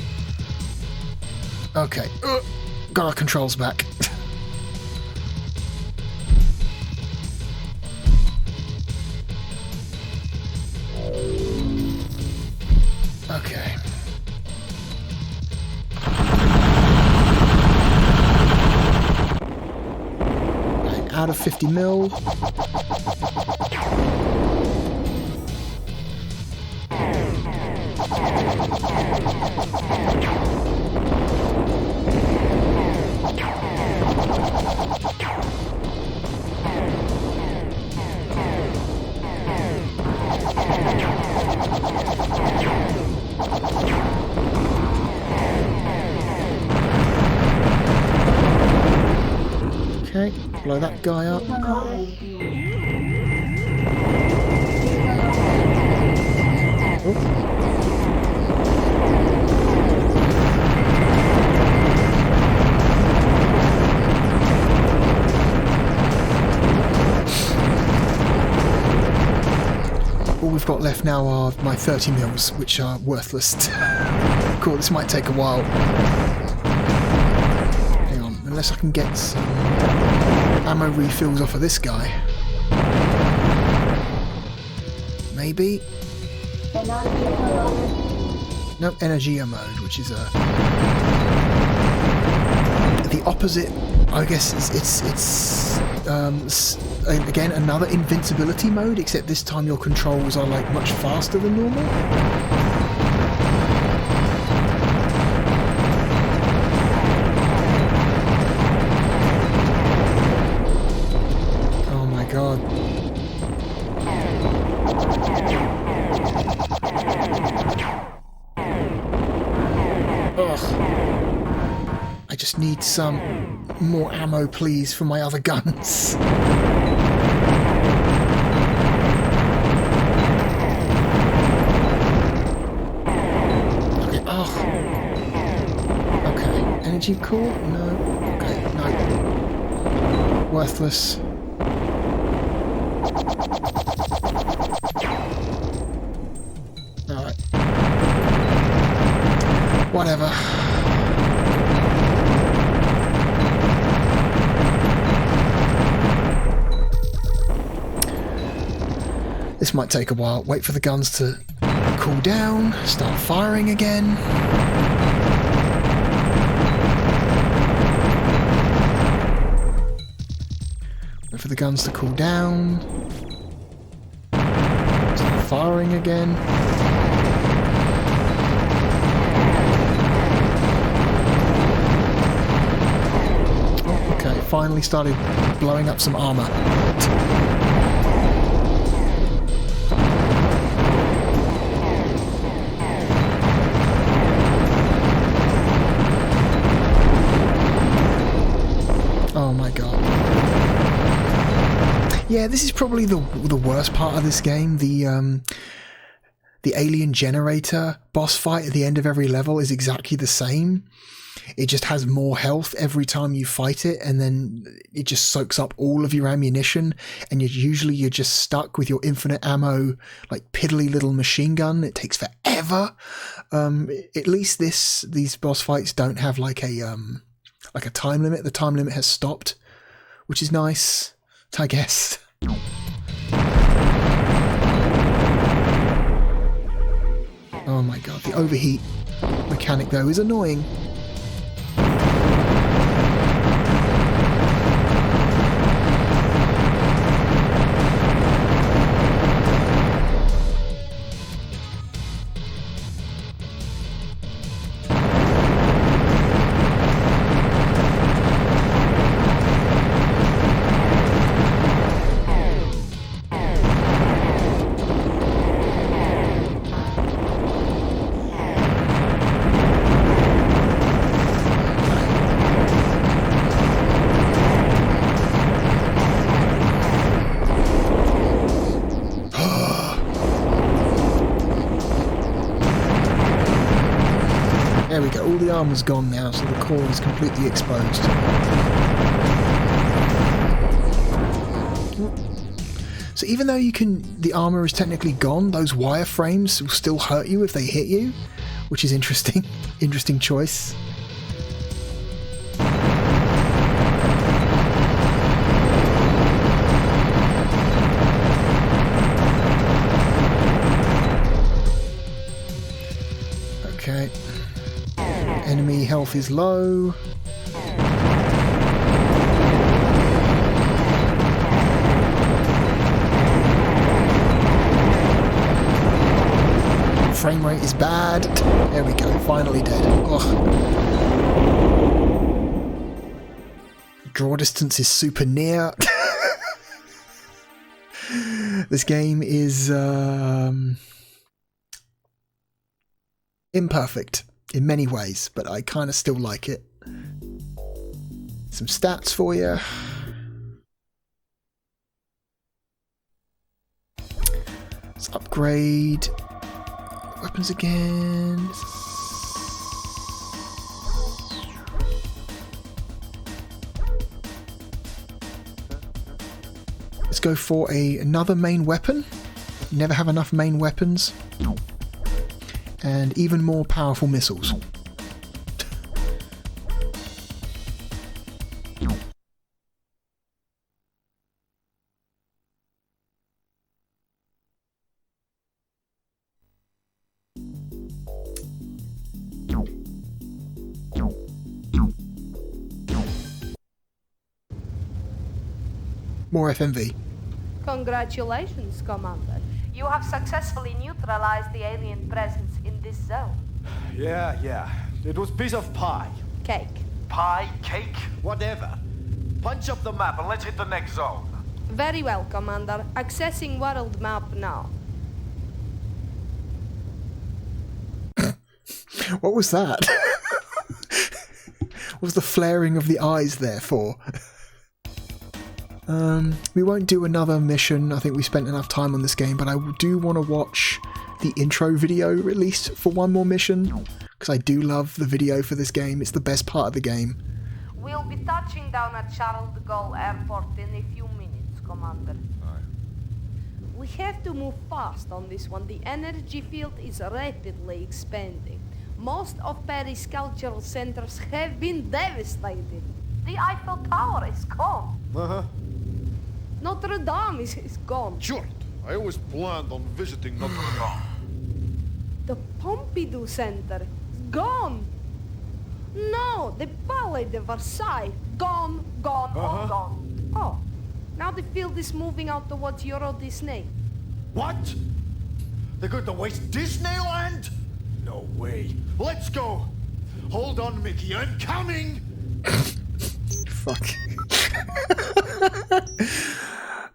Okay. Got our controls back. Okay. Out of 50 mil. Okay, blow that guy up. All we've got left left now are my 30 mils, which are worthless. Cool, this might take a while. Hang on, unless I can get some ammo refills off of this guy. Maybe? No, energy mode, which is the opposite. I guess it's again another invincibility mode, except this time your controls are like much faster than normal. Oh my god. Ugh. I just need some more ammo, please, for my other guns. Okay, oh. Okay, energy core? No. Okay, no. Worthless. Alright. Whatever. This might take a while. Wait for the guns to cool down, start firing again. Wait for the guns to cool down. Start firing again. Oh, okay, finally started blowing up some armor. Oh my god. Yeah, this is probably the worst part of this game. The alien generator boss fight at the end of every level is exactly the same. It just has more health every time you fight it, and then it just soaks up all of your ammunition, and you're just stuck with your infinite ammo, like piddly little machine gun. It takes forever. At least these boss fights don't have like a time limit. The time limit has stopped, which is nice, I guess. Oh my god, the overheat mechanic though is annoying. There we go, all the armor's gone now, so the core is completely exposed. So even though the armor is technically gone, those wireframes will still hurt you if they hit you, which is interesting. Interesting choice. Okay. Enemy health is low. Frame rate is bad. There we go, finally dead. Ugh. Draw distance is super near. This game is imperfect in many ways, but I kind of still like it. Some stats for you. Let's upgrade weapons again. Let's go for another main weapon. never have enough main weapons, and even more powerful missiles. More FMV. Congratulations, Commander. You have successfully neutralized the alien presence in this zone. Yeah. It was piece of pie. Cake. Pie, cake, whatever. Punch up the map and let's hit the next zone. Very well, Commander. Accessing world map now. What was that? What was the flaring of the eyes there for? We won't do another mission. I think we spent enough time on this game, but I do want to watch the intro video at least for one more mission, because I do love the video for this game. It's the best part of the game. We'll be touching down at Charles de Gaulle Airport in a few minutes, Commander. We have to move fast on this one. The energy field is rapidly expanding. Most of Paris' cultural centers have been devastated. The Eiffel Tower is gone. Uh-huh. Notre Dame is gone. Short. I always planned on visiting Notre Dame. The Pompidou Center is gone. No, the Palais de Versailles. Gone, all gone. Oh, now the field is moving out towards Euro Disney. What? They're going to waste Disneyland? No way. Let's go. Hold on, Mickey. I'm coming. Fuck.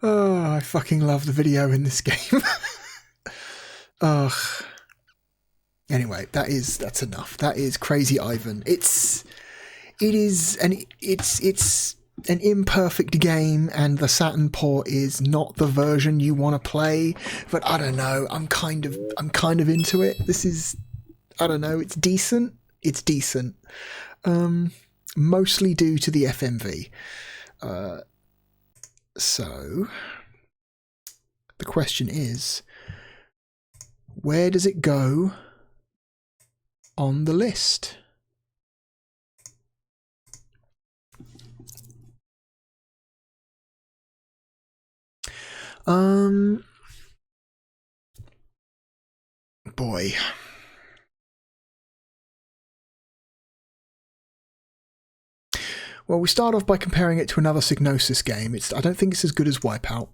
Oh, I fucking love the video in this game. Ugh. Anyway, that's enough. That is Krazy Ivan. It's an imperfect game, and the Saturn port is not the version you want to play. But I don't know. I'm kind of into it. This is, I don't know. It's decent. It's decent. Mostly due to the FMV. So, the question is, where does it go on the list? Boy. Well, we start off by comparing it to another Psygnosis game. I don't think it's as good as Wipeout.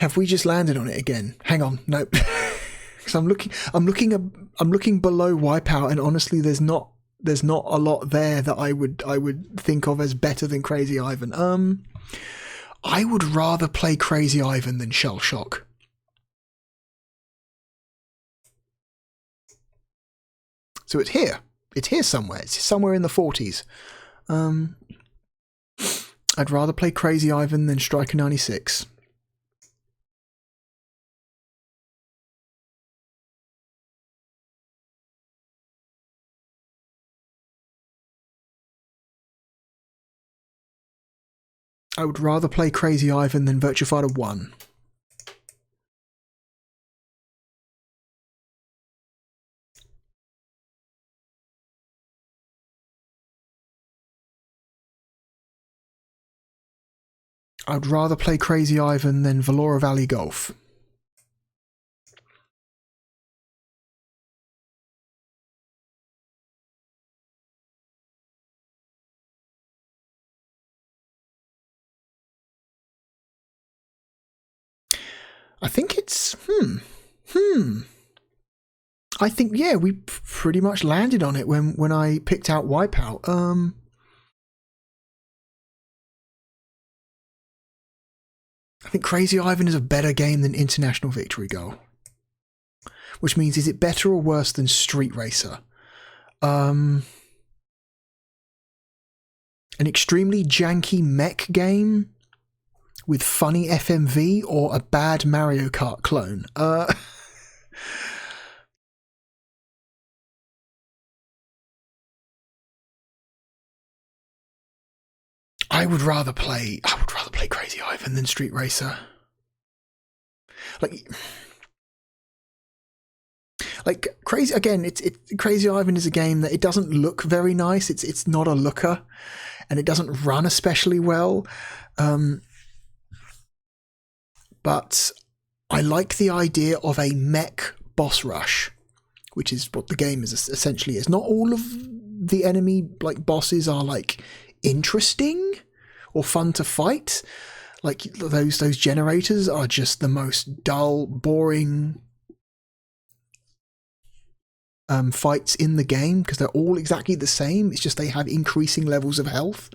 Have we just landed on it again? Hang on, nope. Because I'm looking below Wipeout, and honestly, there's not a lot there that I would think of as better than Krazy Ivan. I would rather play Krazy Ivan than Shell Shock. So it's here. It's here somewhere. It's somewhere in the 40s. I'd rather play Krazy Ivan than Striker 96. I would rather play Krazy Ivan than Virtua Fighter 1. I would rather play Krazy Ivan than Valora Valley Golf. I think it's... I think, yeah, we pretty much landed on it when I picked out Wipeout. I think Krazy Ivan is a better game than International Victory Goal. Which means, is it better or worse than Street Racer? An extremely janky mech game with funny FMV, or a bad Mario Kart clone? I would rather play Krazy Ivan than Street Racer. Like Crazy again, Krazy Ivan is a game that it doesn't look very nice. It's not a looker, and it doesn't run especially well. But I like the idea of a mech boss rush, which is what the game is essentially is. Not all of the enemy like bosses are like interesting or fun to fight. Like those generators are just the most dull, boring fights in the game because they're all exactly the same. It's just they have increasing levels of health.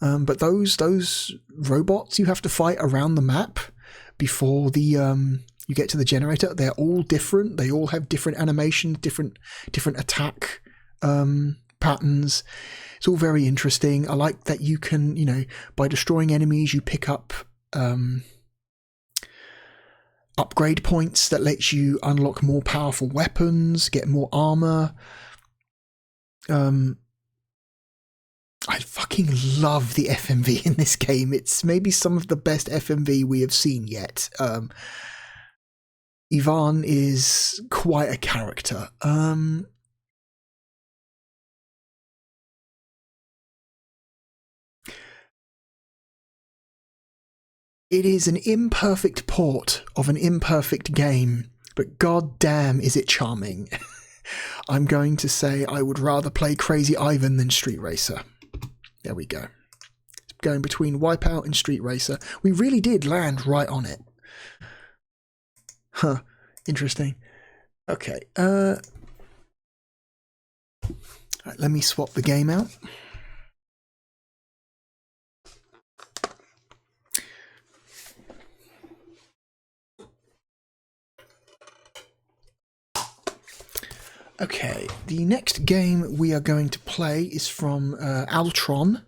But those robots you have to fight around the map before the you get to the generator, they're all different. They all have different animations, different attack patterns. It's all very interesting. I like that you can, by destroying enemies, you pick up upgrade points that lets you unlock more powerful weapons, get more armor. I fucking love the FMV in this game. It's maybe some of the best FMV we have seen yet. Ivan is quite a character. It is an imperfect port of an imperfect game, but goddamn is it charming. I'm going to say I would rather play Krazy Ivan than Street Racer. There we go. Going between Wipeout and Street Racer. We really did land right on it. Huh. Interesting. Okay. Right, let me swap the game out. Okay, the next game we are going to play is from Altron.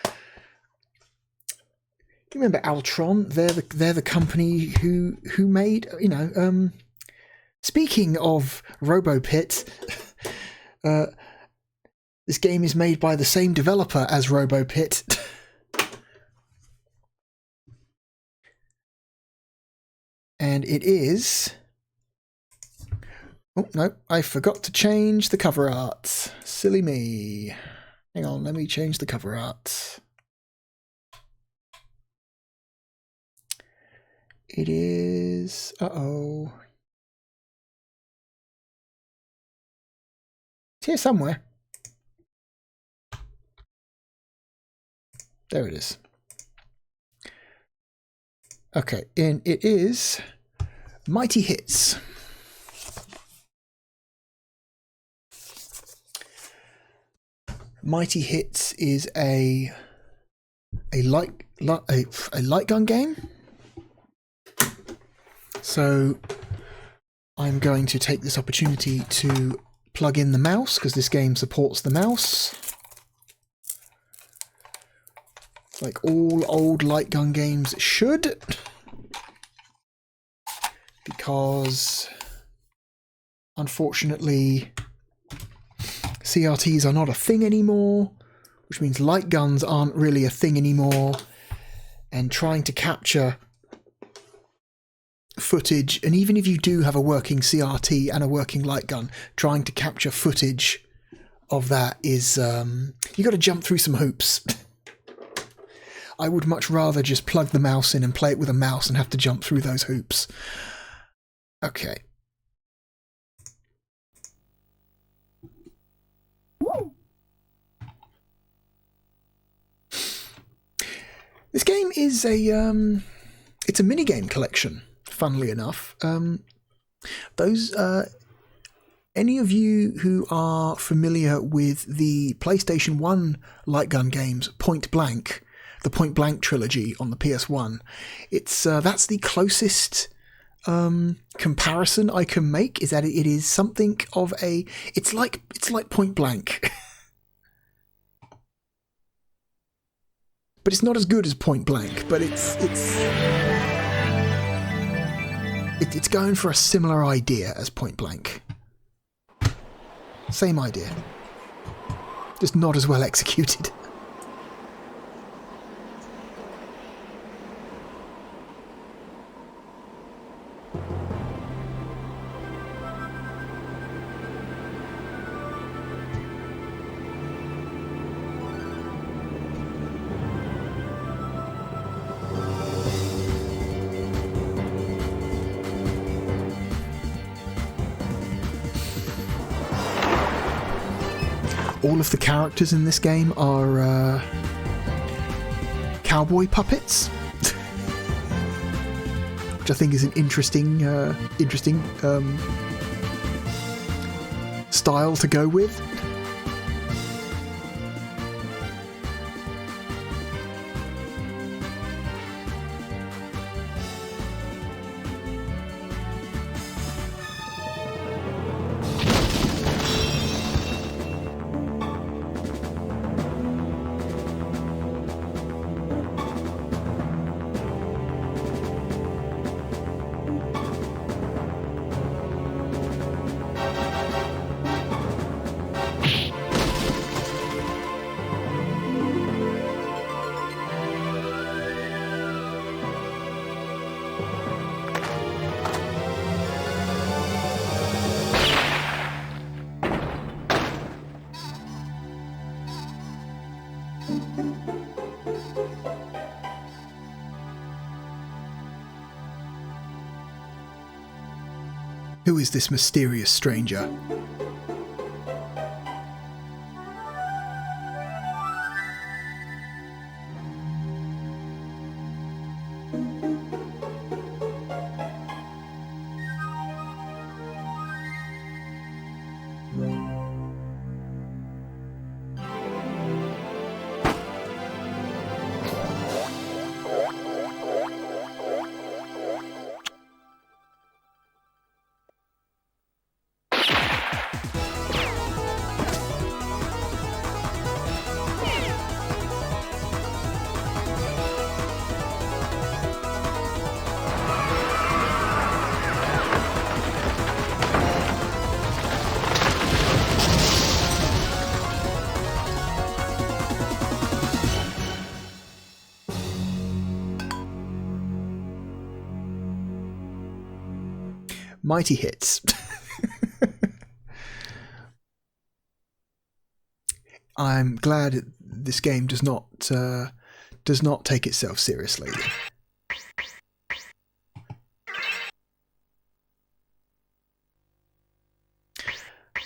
Do you remember Altron? They're the company who made, speaking of RoboPit, this game is made by the same developer as RoboPit. And it is... Oh, no, I forgot to change the cover art. Silly me. Hang on, let me change the cover art. It is... Uh-oh. It's here somewhere. There it is. Okay, and it is Mighty Hits. Mighty Hits is a light gun game. So I'm going to take this opportunity to plug in the mouse because this game supports the mouse. Like all old light gun games should. Because unfortunately CRTs are not a thing anymore, which means light guns aren't really a thing anymore, and trying to capture footage, and even if you do have a working CRT and a working light gun, trying to capture footage of that is, you got to jump through some hoops. I would much rather just plug the mouse in and play it with a mouse and have to jump through those hoops. Okay. This game is it's a minigame collection, funnily enough. Any of you who are familiar with the PlayStation 1 light gun games, Point Blank, the Point Blank trilogy on the PS1, that's the closest comparison I can make, is that it is something of a... It's like Point Blank. But it's not as good as Point Blank, but it's going for a similar idea as Point Blank. Same idea. Just not as well executed. all of the characters in this game are cowboy puppets, which I think is an interesting style to go with. Who is this mysterious stranger? Mighty hits. I'm glad this game does not take itself seriously.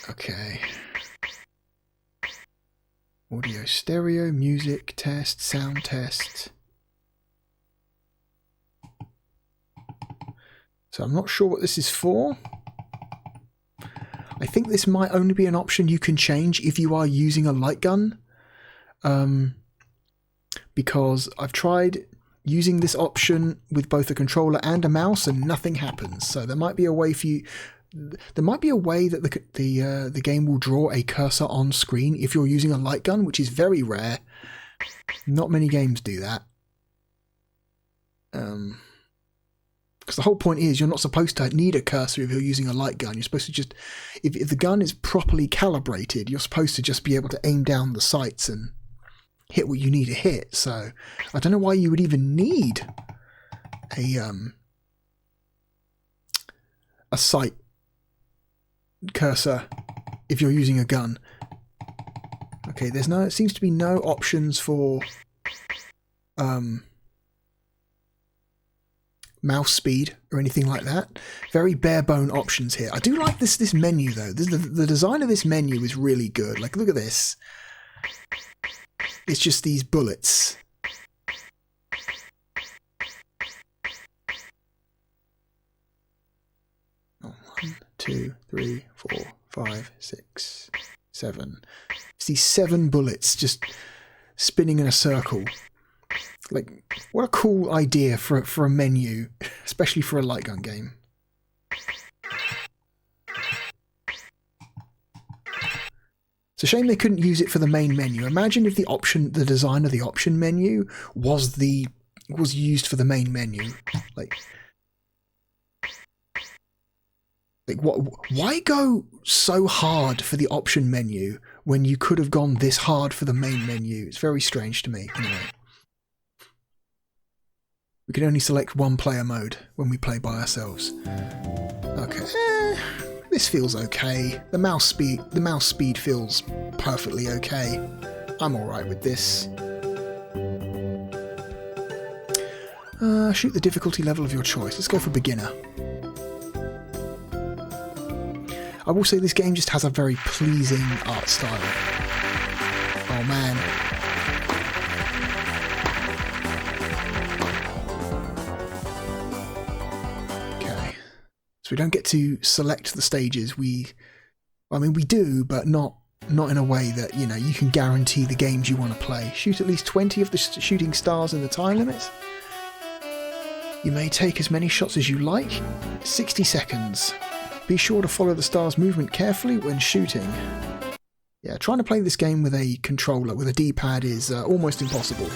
Okay. Audio, stereo, music test, sound test. So I'm not sure what this is for. I think this might only be an option you can change if you are using a light gun. Because I've tried using this option with both a controller and a mouse and nothing happens. So there might be a way for you... There might be a way that the game will draw a cursor on screen if you're using a light gun, which is very rare. Not many games do that. Because the whole point is you're not supposed to need a cursor if you're using a light gun. You're supposed to just... If the gun is properly calibrated, you're supposed to just be able to aim down the sights and hit what you need to hit. So I don't know why you would even need a sight cursor if you're using a gun. Okay, it seems to be no options for mouse speed or anything like that. Very bare bone options here. I do like this menu though. The design of this menu is really good. Like, look at this. It's just these bullets. Oh, 1, 2, 3, 4, 5, 6, 7. It's these 7 bullets just spinning in a circle. Like, what a cool idea for a menu, especially for a light gun game. It's a shame they couldn't use it for the main menu. Imagine if the design of the option menu was used for the main menu. Like why go so hard for the option menu when you could have gone this hard for the main menu? It's very strange to me. Anyway. We can only select one player mode when we play by ourselves. Okay. This feels okay. The mouse speed feels perfectly okay. I'm alright with this. Shoot the difficulty level of your choice. Let's go for beginner. I will say this game just has a very pleasing art style. man. Okay. So we don't get to select the stages. I mean, we do, but not in a way that, you know, you can guarantee the games you want to play. Shoot at least 20 of the shooting stars in the time limit. You may take as many shots as you like. 60 seconds. Be sure to follow the star's movement carefully when shooting. Yeah, trying to play this game with a controller, with a D-pad, is almost impossible.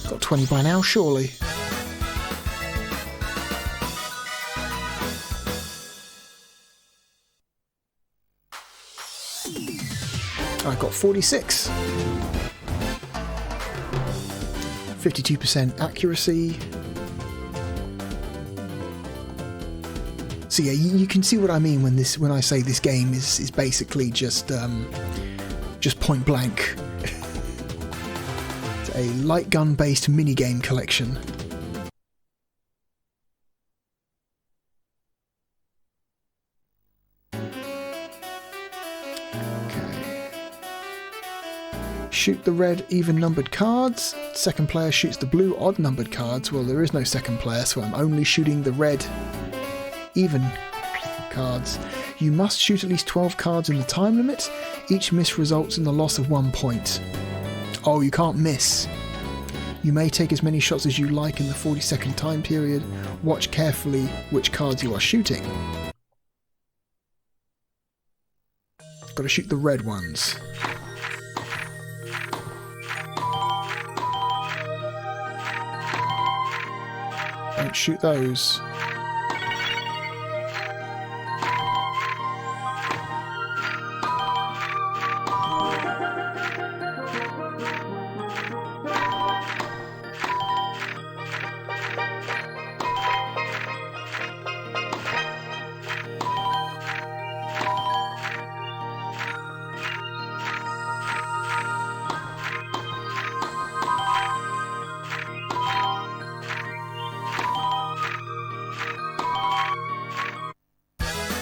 Got 20 by now, surely. I got 46. 52% accuracy. So yeah, you can see what I mean when I say this game is basically just point blank. It's a light gun based minigame collection. Shoot the red even numbered cards. Second player shoots the blue odd numbered cards. Well, there is no second player, so I'm only shooting the red even cards. You must shoot at least 12 cards in the time limit. Each miss results in the loss of 1 point. Oh, you can't miss. You may take as many shots as you like in the 40-second time period. Watch carefully which cards you are shooting. Got to shoot the red ones. Don't shoot those.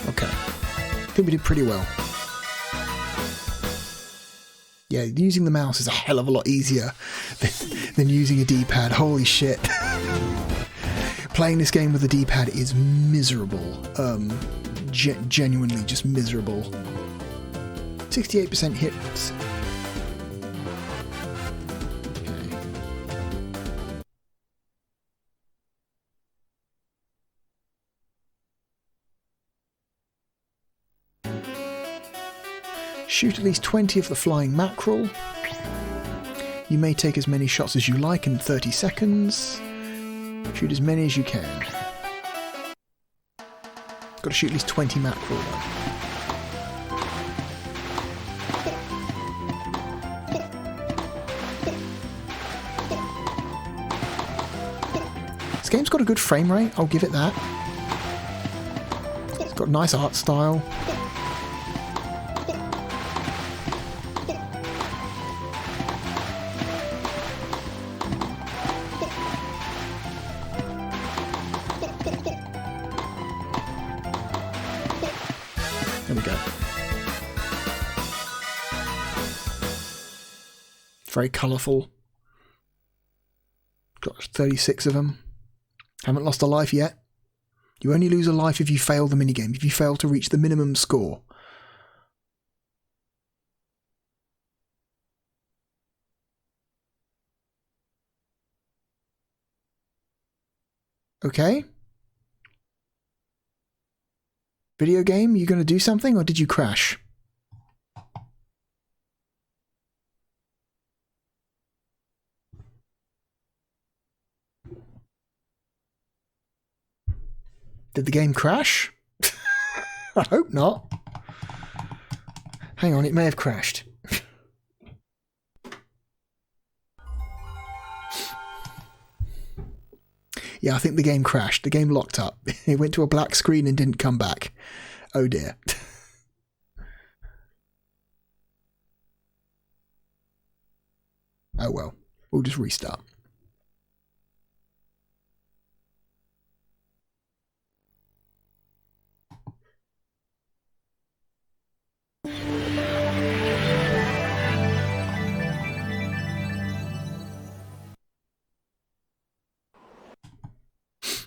Okay, I think we did pretty well. Yeah, using the mouse is a hell of a lot easier than using a D-pad. Holy shit. Playing this game with a D-pad is miserable. Genuinely just miserable. 68% hits. Shoot at least 20 of the flying mackerel. You may take as many shots as you like in 30 seconds. Shoot as many as you can. Got to shoot at least 20 mackerel though. This game's got a good frame rate, I'll give it that. It's got a nice art style. There we go. Very colourful. Got 36 of them. Haven't lost a life yet. You only lose a life if you fail the minigame, if you fail to reach the minimum score. Okay. Video game, you going to do something or did you crash? Did the game crash? I hope not. Hang on, it may have crashed. Yeah, I think the game crashed. The game locked up. It went to a black screen and didn't come back. Oh dear. Oh well, we'll just restart.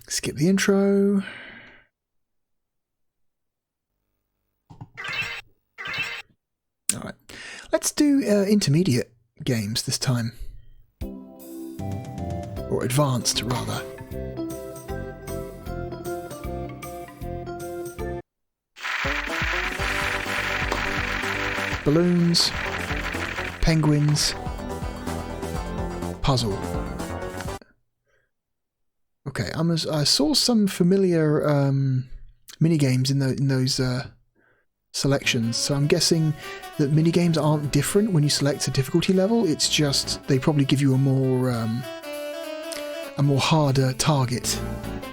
Skip the intro. All right, let's do intermediate games this time. Or advanced, rather. Balloons, penguins, puzzle. Okay, I saw some familiar minigames in those selections, so I'm guessing that minigames aren't different when you select a difficulty level. It's just they probably give you a more harder target,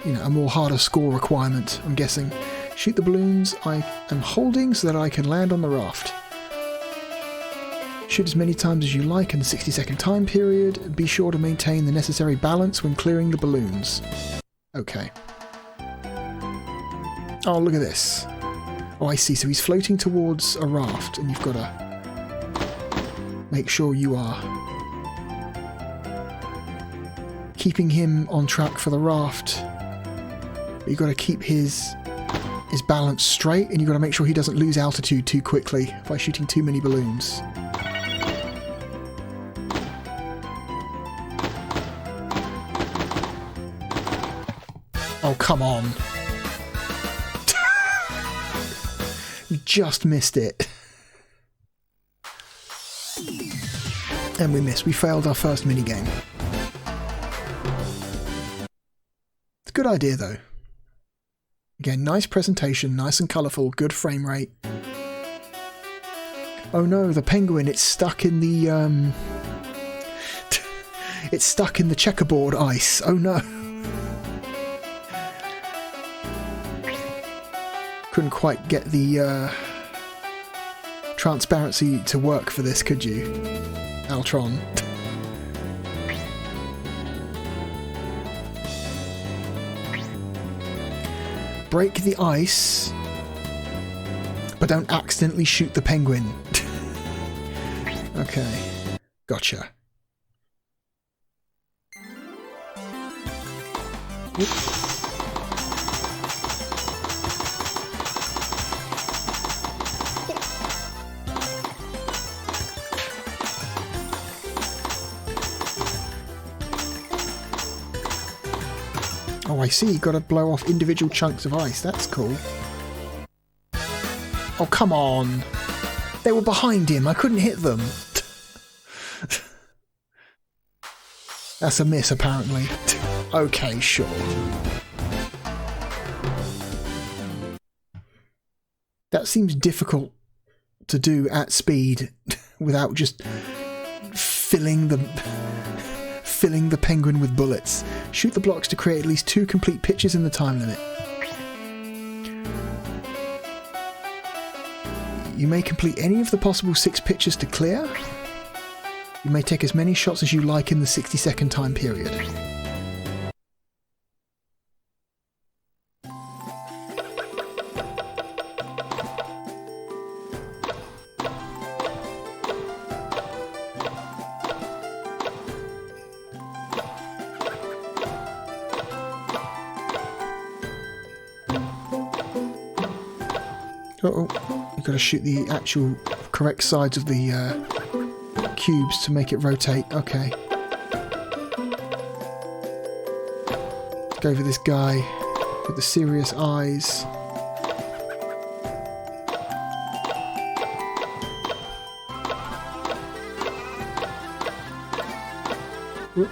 you know, a more harder score requirement. I'm guessing. Shoot the balloons I am holding so that I can land on the raft. Shoot as many times as you like in the 60-second time period. Be sure to maintain the necessary balance when clearing the balloons. Okay. Oh, look at this. Oh, I see. So he's floating towards a raft, and you've got to make sure you are keeping him on track for the raft. But you've got to keep his balance straight, and you've got to make sure he doesn't lose altitude too quickly by shooting too many balloons. Oh, come on. You just missed it. And we missed. We failed our first minigame. It's a good idea, though. Again, nice presentation, nice and colourful, good frame rate. Oh no, the penguin, it's stuck in the, it's stuck in the checkerboard ice. Oh no. Couldn't quite get the transparency to work for this, could you, Altron? Break the ice, but don't accidentally shoot the penguin. Okay, gotcha. Whoop. Oh, I see. You've got to blow off individual chunks of ice. That's cool. Oh, come on. They were behind him. I couldn't hit them. That's a miss, apparently. Okay, sure. That seems difficult to do at speed without just filling the penguin with bullets. Shoot the blocks to create at least 2 complete pitches in the time limit. You may complete any of the possible 6 pitches to clear. You may take as many shots as you like in the 60-second time period. Uh-oh, you've got to shoot the actual correct sides of the cubes to make it rotate. Okay. Let's go for this guy with the serious eyes. Whoop.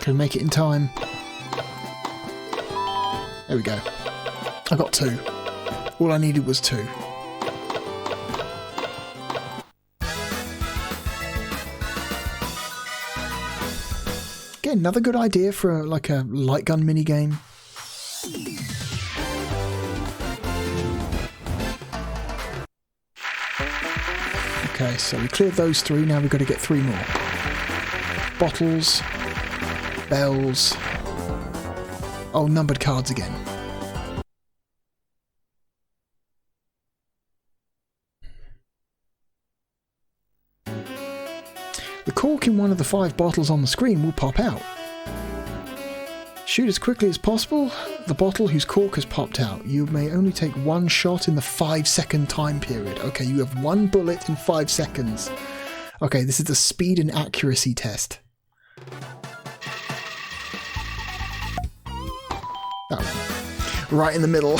Can make it in time. There we go. I got 2. All I needed was 2. Again, another good idea for like a light gun minigame. Okay, so we cleared those 3, now we've got to get 3 more. Bottles, bells, oh, numbered cards again. The cork in one of the 5 bottles on the screen will pop out. Shoot as quickly as possible the bottle whose cork has popped out. You may only take 1 shot in the 5-second time period. Okay, you have 1 bullet in 5 seconds. Okay, this is the speed and accuracy test. That one. Right in the middle.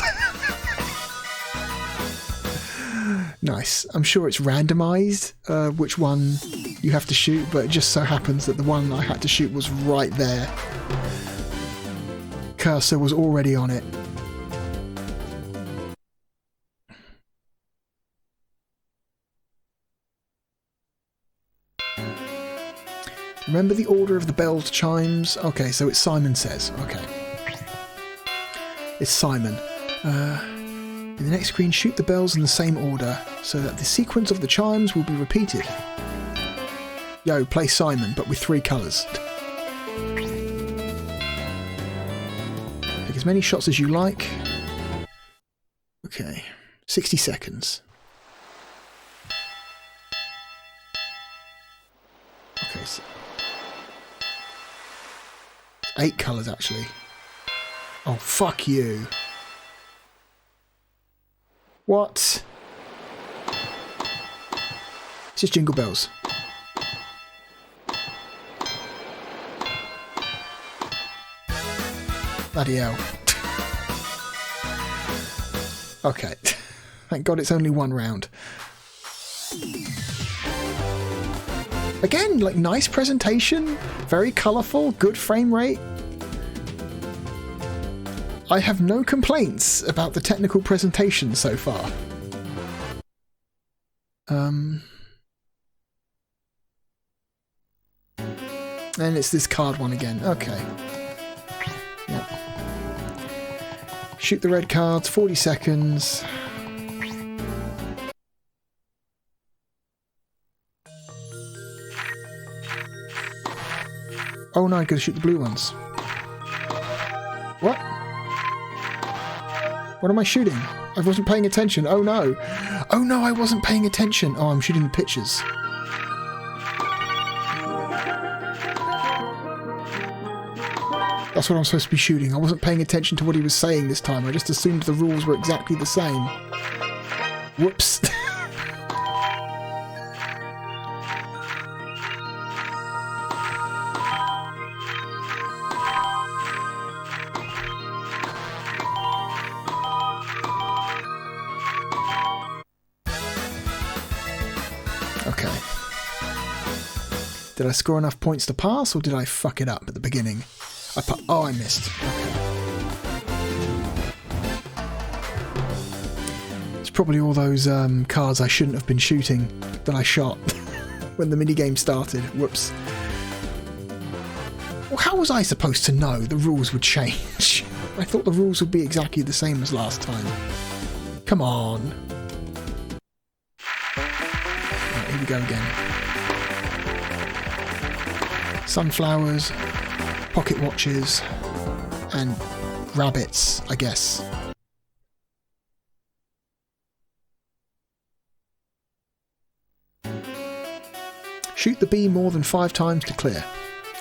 Nice. I'm sure it's randomized which one you have to shoot, but it just so happens that the one I had to shoot was right there. Cursor was already on it. Remember the order of the bell's chimes? Okay, so it's Simon Says. Okay. It's Simon. In the next screen, shoot the bells in the same order so that the sequence of the chimes will be repeated. Yo, play Simon, but with 3 colours. Take as many shots as you like. Okay, 60 seconds. Okay, so 8 colours actually. Oh, fuck you. What? It's just Jingle Bells. Bloody hell. Okay. Thank God it's only 1 round. Again, like, nice presentation, very colourful, good frame rate. I have no complaints about the technical presentation so far. And it's this card one again. Okay. Yep. Shoot the red cards, 40 seconds. Oh no, I gotta shoot the blue ones. What? What am I shooting? I wasn't paying attention. Oh no. Oh no, I wasn't paying attention. Oh, I'm shooting the pictures. That's what I'm supposed to be shooting. I wasn't paying attention to what he was saying this time. I just assumed the rules were exactly the same. Whoops. Okay. Did I score enough points to pass, or did I fuck it up at the beginning? Oh, I missed. Okay. It's probably all those cards I shouldn't have been shooting that I shot when the minigame started. Whoops. Well, how was I supposed to know the rules would change? I thought the rules would be exactly the same as last time. Come on. Right, here we go again. Sunflowers, pocket watches, and rabbits, I guess. Shoot the bee more than 5 times to clear.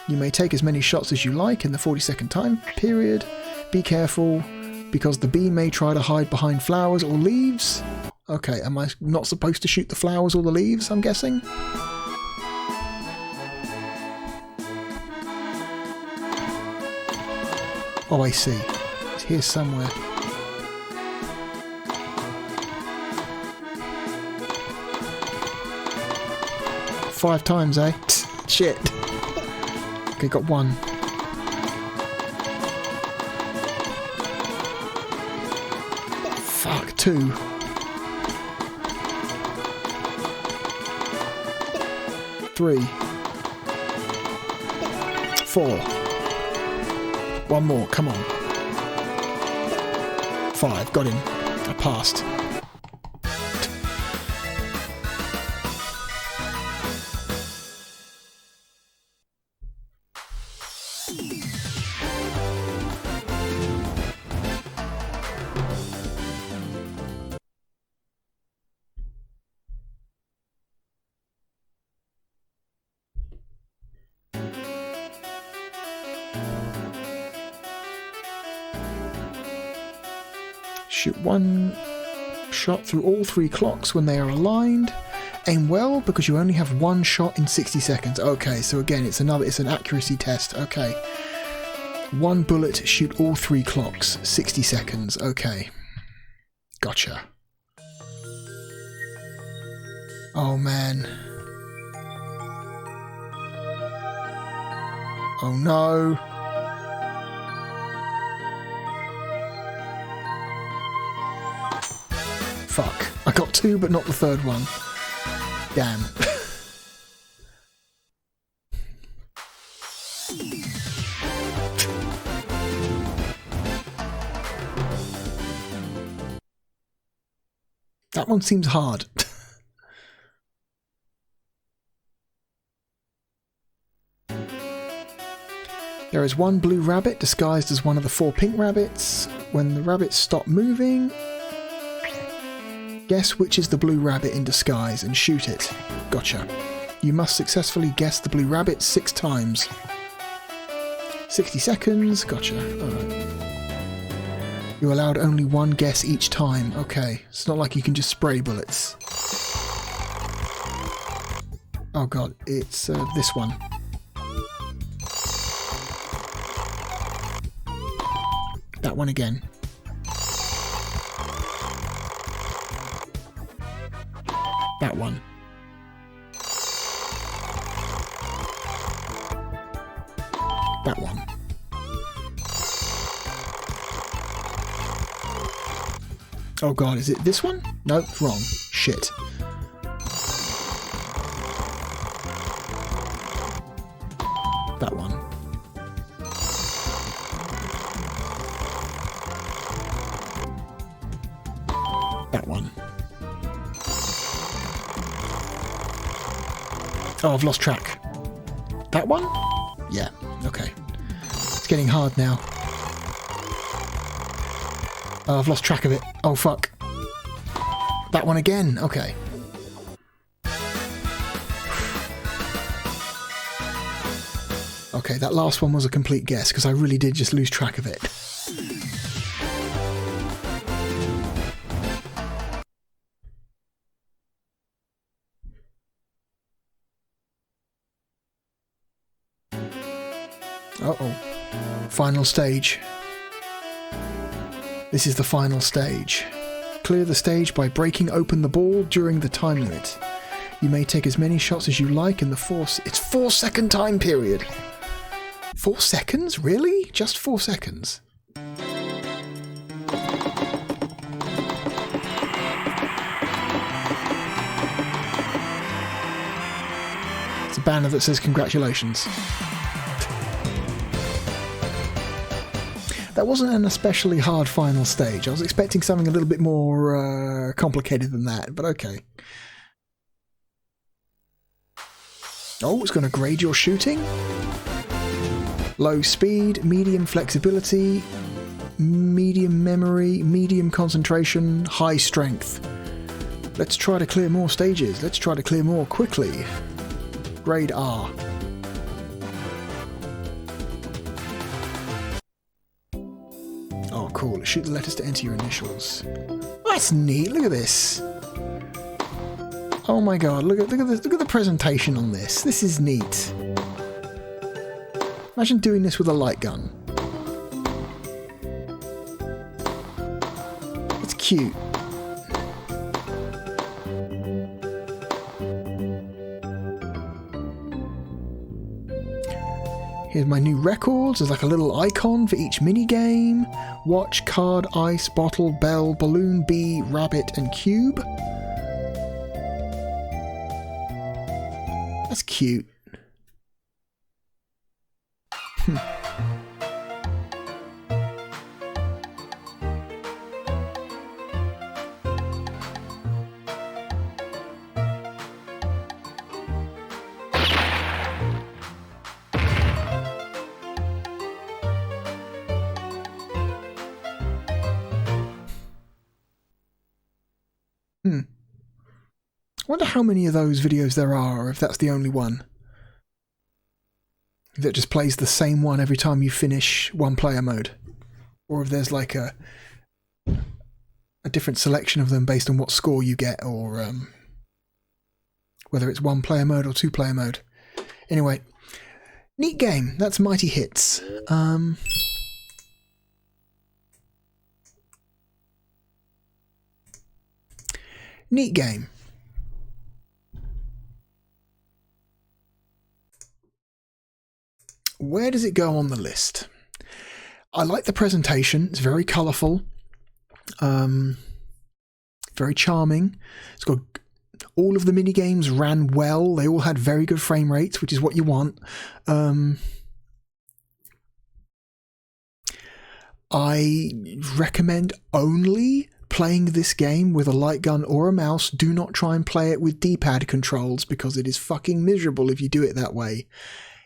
You may take as many shots as you like in the 40-second time period. Be careful, because the bee may try to hide behind flowers or leaves. Okay, am I not supposed to shoot the flowers or the leaves, I'm guessing? Oh, I see. It's here somewhere. Five times, eh? Shit. Okay, got 1. Fuck, 2. 3. 4. 1 more, come on. 5, got him. I passed. Shoot 1 shot through all 3 clocks when they are aligned. Aim well because you only have 1 shot in 60 seconds. Okay, so again, it's an accuracy test. Okay. 1 bullet, shoot all 3 clocks, 60 seconds. Okay. Gotcha. Oh man. Oh no. Fuck. I got 2 but not the 3rd one. Damn. That one seems hard. There is 1 blue rabbit disguised as one of the 4 pink rabbits. When the rabbits stop moving, guess which is the blue rabbit in disguise and shoot it. Gotcha. You must successfully guess the blue rabbit 6 times. 60 seconds. Gotcha. Alright. You're allowed only 1 guess each time. Okay. It's not like you can just spray bullets. Oh god. It's this one. That one again. That one. That one. Oh god, is it this one? No, wrong. Shit. That one. That one. Oh, I've lost track. That one? Yeah, okay. It's getting hard now. Oh, I've lost track of it. Oh, fuck. That one again. Okay. Okay, that last one was a complete guess, because I really did just lose track of it. Uh-oh. Final stage. This is the final stage. Clear the stage by breaking open the ball during the time limit. You may take as many shots as you like in the it's 4 second time period. 4 seconds? Really? Just 4 seconds? It's a banner that says congratulations. That wasn't an especially hard final stage. I was expecting something a little bit more complicated than that, but okay. Oh, it's going to grade your shooting. Low speed, medium flexibility, medium memory, medium concentration, high strength. Let's try to clear more stages. Let's try to clear more quickly. Grade R. Oh, cool. Shoot the letters to enter your initials. Oh, that's neat. Look at this. Oh my god, look at the presentation on this. This is neat. Imagine doing this with a light gun. It's cute. Here's my new records. There's like a little icon for each mini game. Watch, card, ice, bottle, bell, balloon, bee, rabbit, and cube. That's cute. I wonder how many of those videos there are, or if that's the only one. If it just plays the same one every time you finish one player mode. Or if there's like a different selection of them based on what score you get, or whether it's one player mode or two player mode. Anyway, neat game. That's Mighty Hits. Neat game. Where does it go on the list? I like the presentation. It's very colourful. Very charming. It's got all of the mini games ran well. They all had very good frame rates, which is what you want. I recommend only playing this game with a light gun or a mouse. Do not try and play it with D-pad controls, because it is fucking miserable if you do it that way.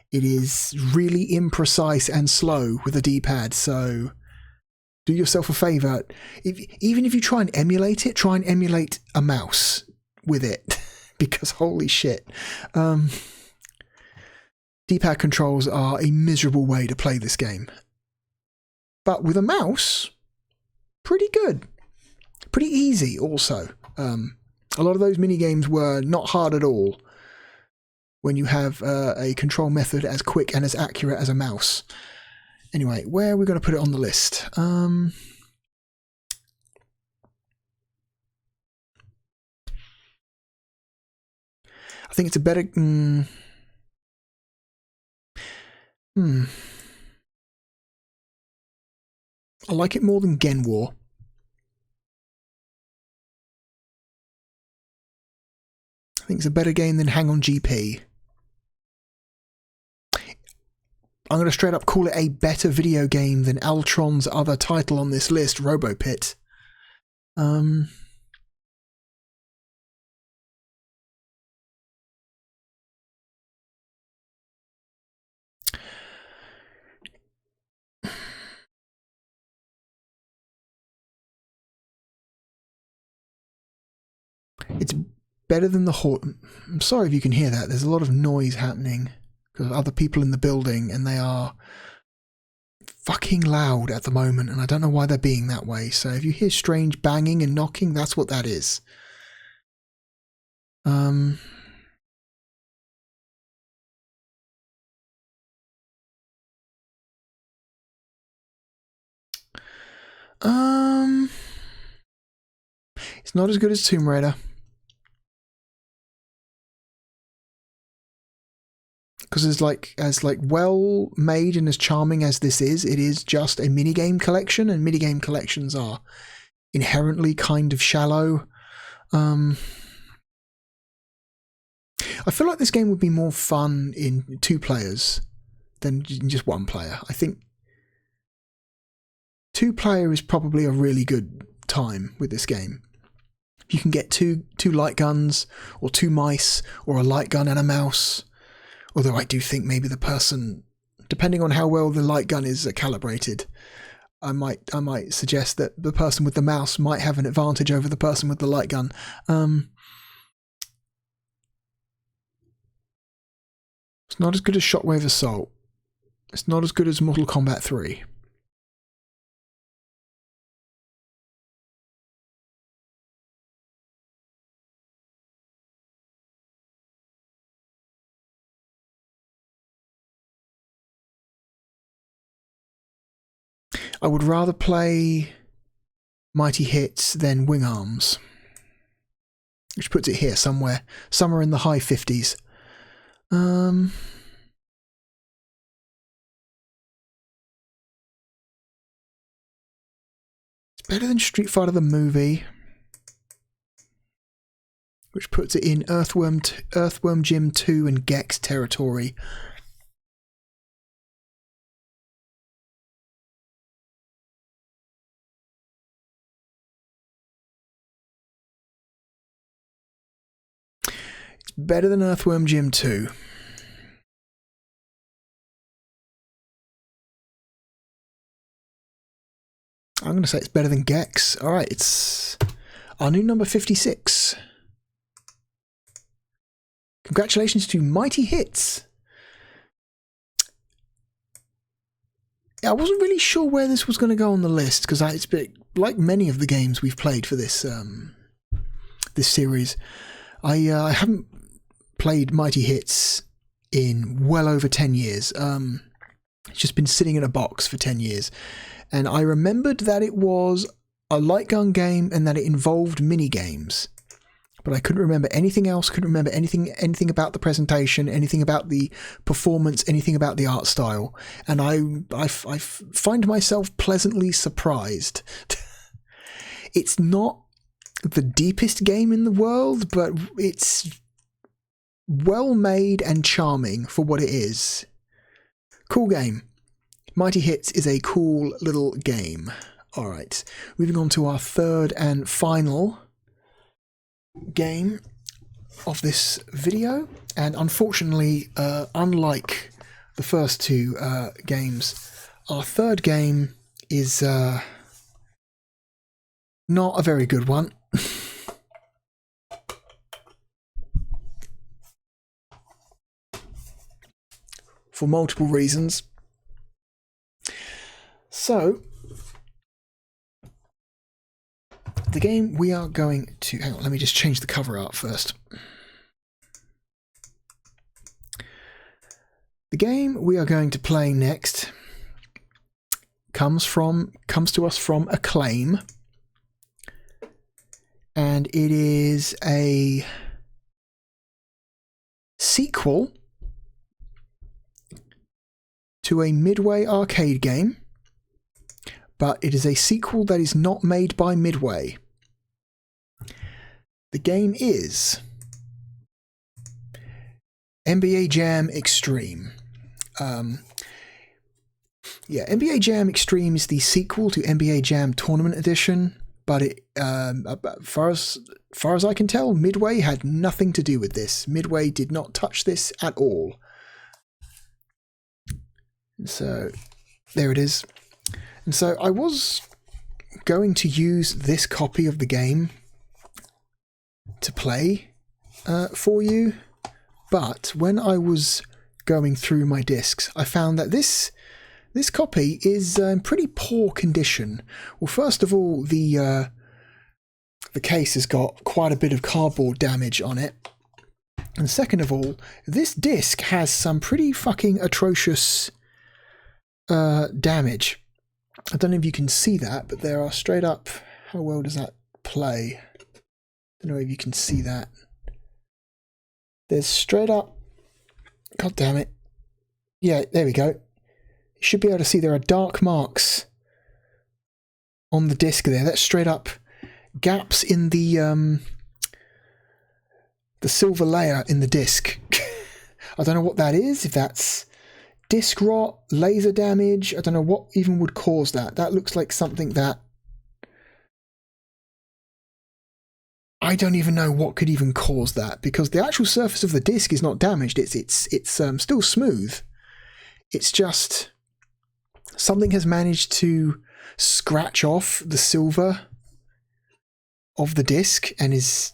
It is really imprecise and slow with a D-pad, so do yourself a favour. Even if you try and emulate it, try and emulate a mouse with it, because holy shit. D-pad controls are a miserable way to play this game. But with a mouse, pretty good. Pretty easy also. A lot of those mini-games were not hard at all when you have a control method as quick and as accurate as a mouse. Anyway, where are we going to put it on the list? I think it's a better... I like it more than Gen War. I think it's a better game than Hang On GP. I'm going to straight up call it a better video game than Altron's other title on this list, RoboPit. It's better than the Horde. I'm sorry if you can hear that. There's a lot of noise happening because of other people in the building, and they are fucking loud at the moment, and I don't know why they're being that way. So if you hear strange banging and knocking, that's what that is. It's not as good as Tomb Raider. Because as well made and as charming as this is, it is just a minigame collection, and minigame collections are inherently kind of shallow. I feel like this game would be more fun in 2 players than in just 1 player. I think 2 player is probably a really good time with this game. You can get two light guns, or 2 mice, or a light gun and a mouse. Although I do think maybe the person, depending on how well the light gun is calibrated, I might suggest that the person with the mouse might have an advantage over the person with the light gun. It's not as good as Shockwave Assault. It's not as good as Mortal Kombat 3. I would rather play Mighty Hits than Wing Arms, which puts it here somewhere in the high 50s. Better than Street Fighter the movie, which puts it in Earthworm Jim 2 and Gex territory. It's better than Earthworm Jim 2. I'm going to say it's better than Gex. Alright, it's our new number 56. Congratulations to Mighty Hits. I wasn't really sure where this was going to go on the list, because it's been, like many of the games we've played for this this series, I haven't played Mighty Hits in well over 10 years. It's just been sitting in a box for 10 years. And I remembered that it was a light gun game and that it involved mini games. But I couldn't remember anything else, couldn't remember anything about the presentation, anything about the performance, anything about the art style. And I find myself pleasantly surprised. It's not the deepest game in the world, but it's well made and charming for what it is. Cool game. Mighty Hits is a cool little game. Alright, moving on to our third and final game of this video. And unfortunately, unlike the first two games, our third game is not a very good one. For multiple reasons. So, the game we are going to... Hang on, let me just change the cover art first. The game we are going to play next comes to us from Acclaim. And it is a sequel to a Midway arcade game. But it is a sequel that is not made by Midway. The game is NBA Jam Extreme. NBA Jam Extreme is the sequel to NBA Jam Tournament Edition, but it, far as I can tell, Midway had nothing to do with this. Midway did not touch this at all. So, there it is. And so I was going to use this copy of the game to play for you, but when I was going through my discs, I found that this copy is in pretty poor condition. Well, first of all, the case has got quite a bit of cardboard damage on it, and second of all, this disc has some pretty fucking atrocious damage. I don't know if you can see that, but there are straight up... How well does that play? I don't know if you can see that. There's straight up... God damn it. Yeah, there we go. You should be able to see there are dark marks on the disc there. That's straight up gaps in the silver layer in the disc. I don't know what that is, if that's disc rot, laser damage. I don't know what even would cause that. That looks like something that... I don't even know what could even cause that, because the actual surface of the disc is not damaged. It's still smooth. It's just something has managed to scratch off the silver of the disc and is...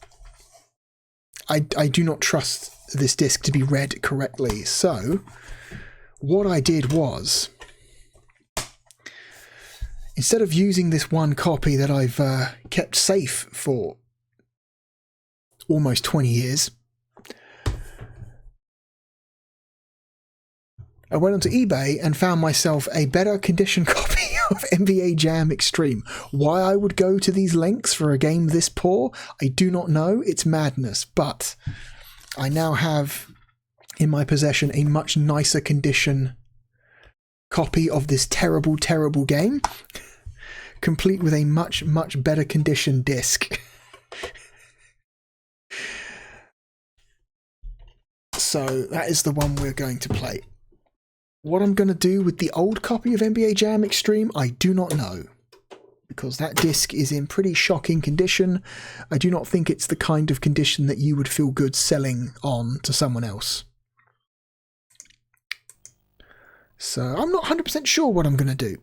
I do not trust this disc to be read correctly. So what I did was, instead of using this one copy that I've kept safe for almost 20 years, I went onto eBay and found myself a better condition copy of NBA Jam Extreme. Why I would go to these lengths for a game this poor, I do not know. It's madness. But I now have in my possession a much nicer condition copy of this terrible, terrible game. complete with a much, much better condition disc. So that is the one we're going to play. What I'm going to do with the old copy of NBA Jam Extreme, I do not know. Because that disc is in pretty shocking condition. I do not think it's the kind of condition that you would feel good selling on to someone else. So I'm not 100% sure what I'm going to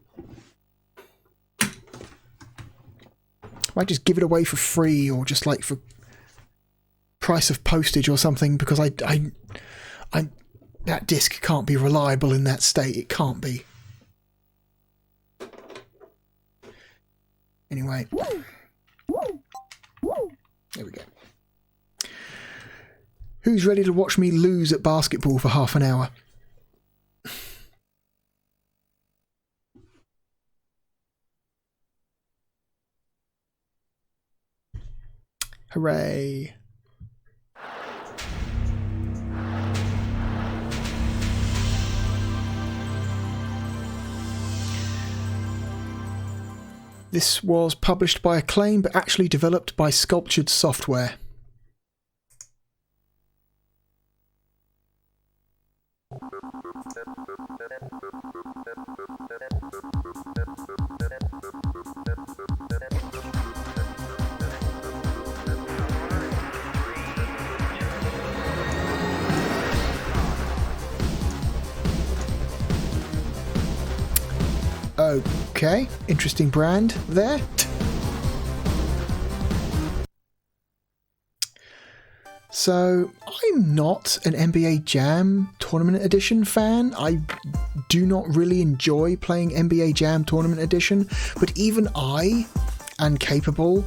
do. Might just give it away for free, or just like for price of postage or something, because I that disc can't be reliable in that state. It can't be. Anyway, there we go. Who's ready to watch me lose at basketball for half an hour? Hooray. This was published by Acclaim, but actually developed by Sculptured Software. Okay, interesting brand there. So, I'm not an NBA Jam Tournament Edition fan. I do not really enjoy playing NBA Jam Tournament Edition, but even I am capable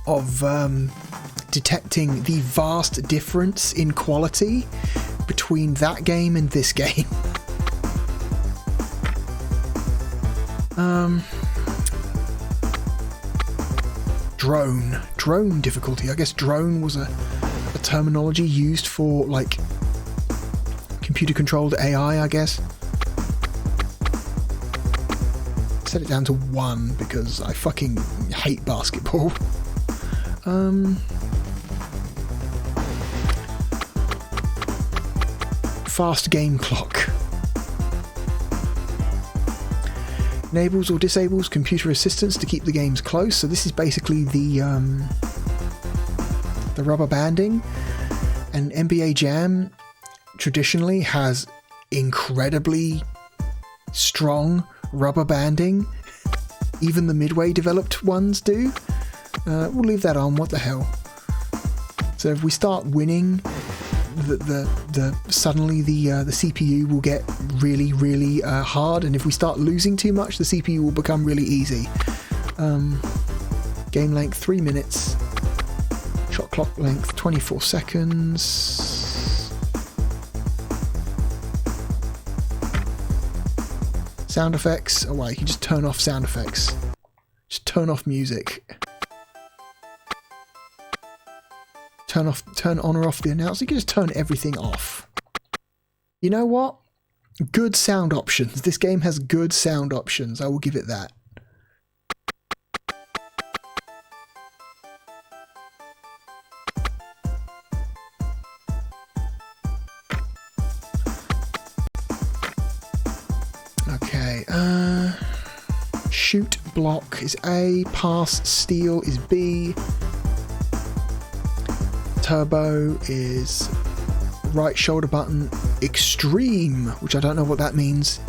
of detecting the vast difference in quality between that game and this game. Drone difficulty. I guess drone was a terminology used for, like, computer controlled AI, I guess. Set it down to 1 because I fucking hate basketball. Fast game clock. Enables or disables computer assistance to keep the games close. So this is basically the rubber banding. And NBA Jam traditionally has incredibly strong rubber banding. Even the Midway developed ones do. We'll leave that on. What the hell? So if we start winning, suddenly the CPU will get really hard, and if we start losing too much, the CPU will become really easy. Game length 3 minutes. Shot clock length 24 seconds. Sound effects. Oh wow, you can just turn off sound effects. Just turn off music. Turn on or off the announcer. You can just turn everything off. You know what? Good sound options. This game has good sound options. I will give it that. Okay. Shoot block is A. Pass steal is B. Turbo is right shoulder button. Extreme, which I don't know what that means.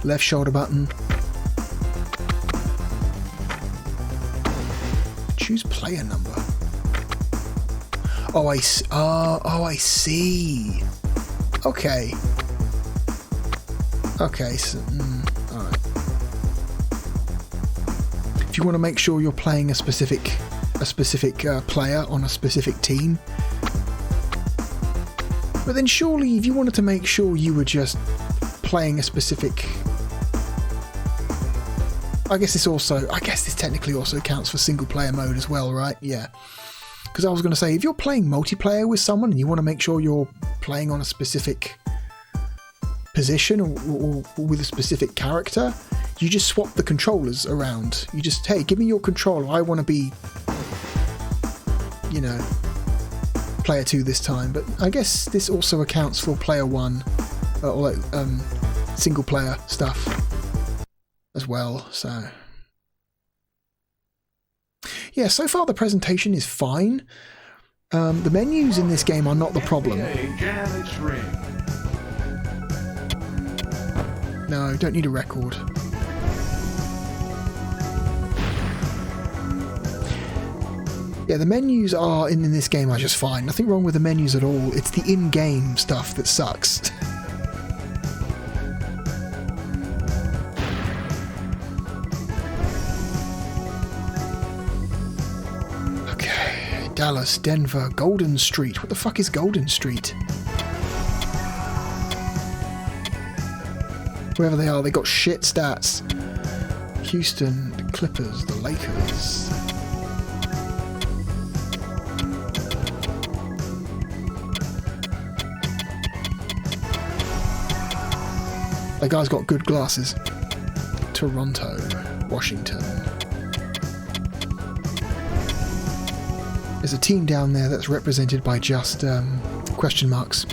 Left shoulder button. Choose player number. Oh, I see. Okay. Okay, so, alright. If you want to make sure you're playing a specific player on a specific team. But then surely if you wanted to make sure you were just playing a specific... I guess this technically also counts for single player mode as well, right? Yeah. Because I was going to say, if you're playing multiplayer with someone and you want to make sure you're playing on a specific position or with a specific character, you just swap the controllers around. You just, hey, give me your controller. I want to be, you know, player 2 this time. But I guess this also accounts for player 1, or like single player stuff as well. So yeah, so far the presentation is fine. The menus in this game are not the problem. No, don't need a record. Yeah, the menus are in this game are just fine. Nothing wrong with the menus at all. It's the in-game stuff that sucks. Okay, Dallas, Denver, Golden Street. What the fuck is Golden Street? Whoever they are, they got shit stats. Houston, the Clippers, the Lakers. That guy's got good glasses. Toronto, Washington. There's a team down there that's represented by just question marks.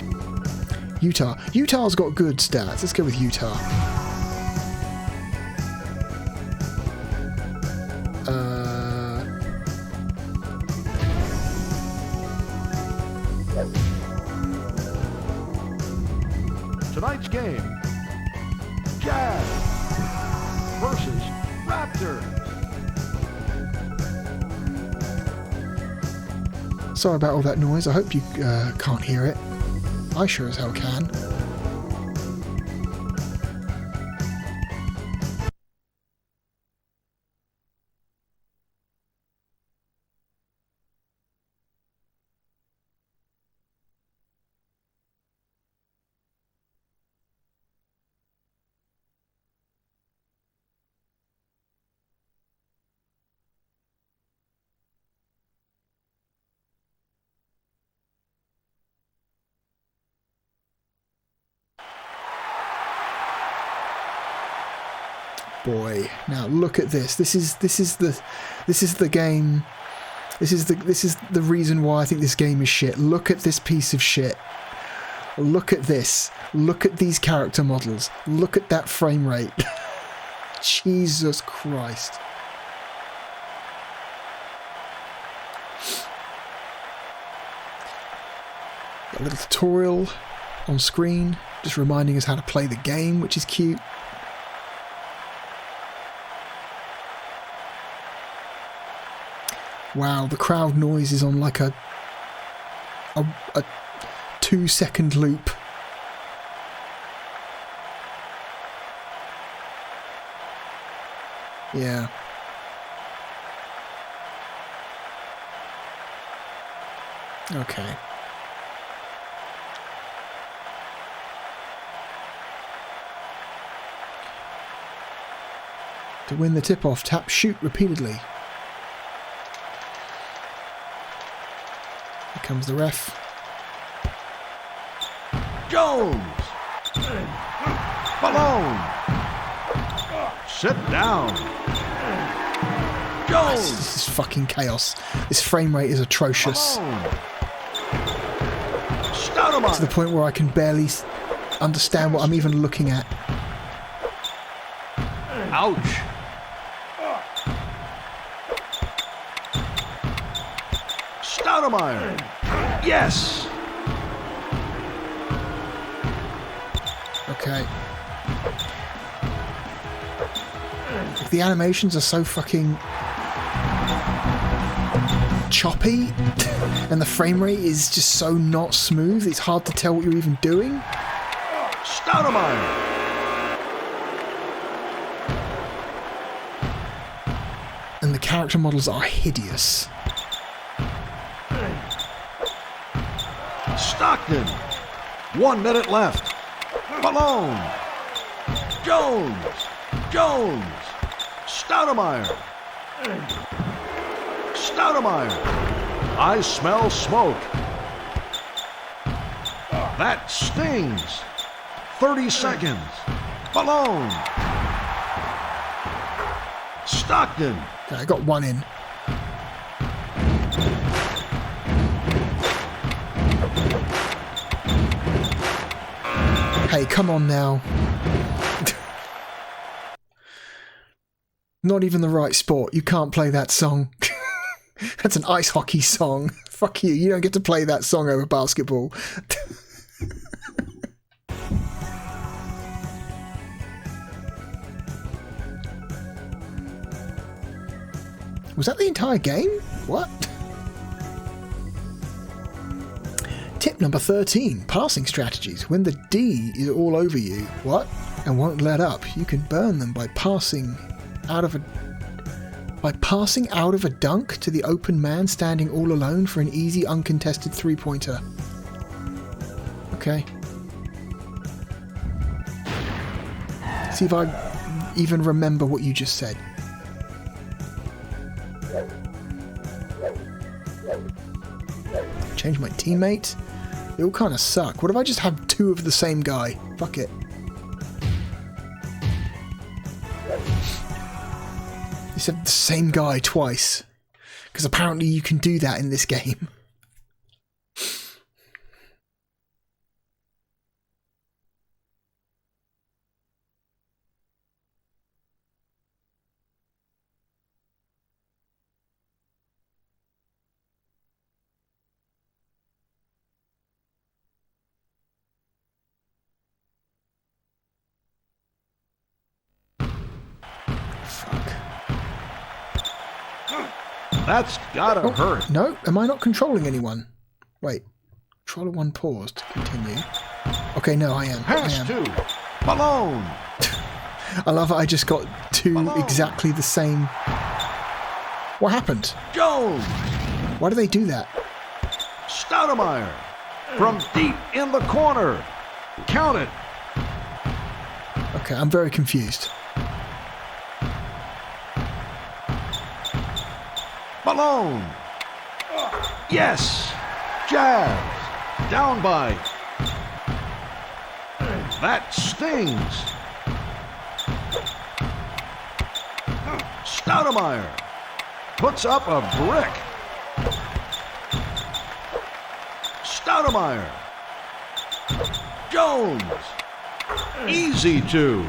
Utah. Utah's got good stats. Let's go with Utah. Tonight's game, Jazz versus Raptors. Sorry about all that noise. I hope you can't hear it. I sure as hell can. Boy, now look at this. This is the game. This is the reason why I think this game is shit. Look at this piece of shit. Look at this. Look at these character models. Look at that frame rate. Jesus Christ. Got a little tutorial on screen, just reminding us how to play the game, which is cute. Wow, the crowd noise is on like a 2-second loop. Yeah. Okay. To win the tip-off, tap shoot repeatedly. Here comes the ref. Jones! Malone! Sit down! Jones! This is fucking chaos. This frame rate is atrocious. To the point where I can barely understand what I'm even looking at. Ouch! Stoudemire! Yes! Okay. If the animations are so fucking choppy and the frame rate is just so not smooth, it's hard to tell what you're even doing. Stoudemire! And the character models are hideous. Stockton! 1 minute left. Malone! Jones! Jones! Stoudemire! Stoudemire! I smell smoke. That stings. 30 seconds. Malone! Stockton. Okay, I got one in. Hey, come on now. Not even the right sport. You can't play that song. That's an ice hockey song. Fuck you. You don't get to play that song over basketball. Was that the entire game? What? Tip number 13. Passing strategies. When the D is all over you, what? And won't let up, you can burn them by passing out of a dunk to the open man standing all alone for an easy, uncontested three-pointer. Okay. See if I even remember what you just said. Change my teammate? They all kind of suck. What if I just have two of the same guy? Fuck it. You said the same guy twice. Because apparently you can do that in this game. That's gotta hurt. No, am I not controlling anyone? Wait. Controller 1 paused. Continue. Okay, no, I am. Pass two. Malone. I love it. I just got two Malone. Exactly the same. What happened? Jones. Why do they do that? Stoudemire. From deep in the corner. Count it. Okay, I'm very confused. Malone. Yes. Jazz. Down by. That stings. Stoudemire puts up a brick. Stoudemire. Jones. Easy two.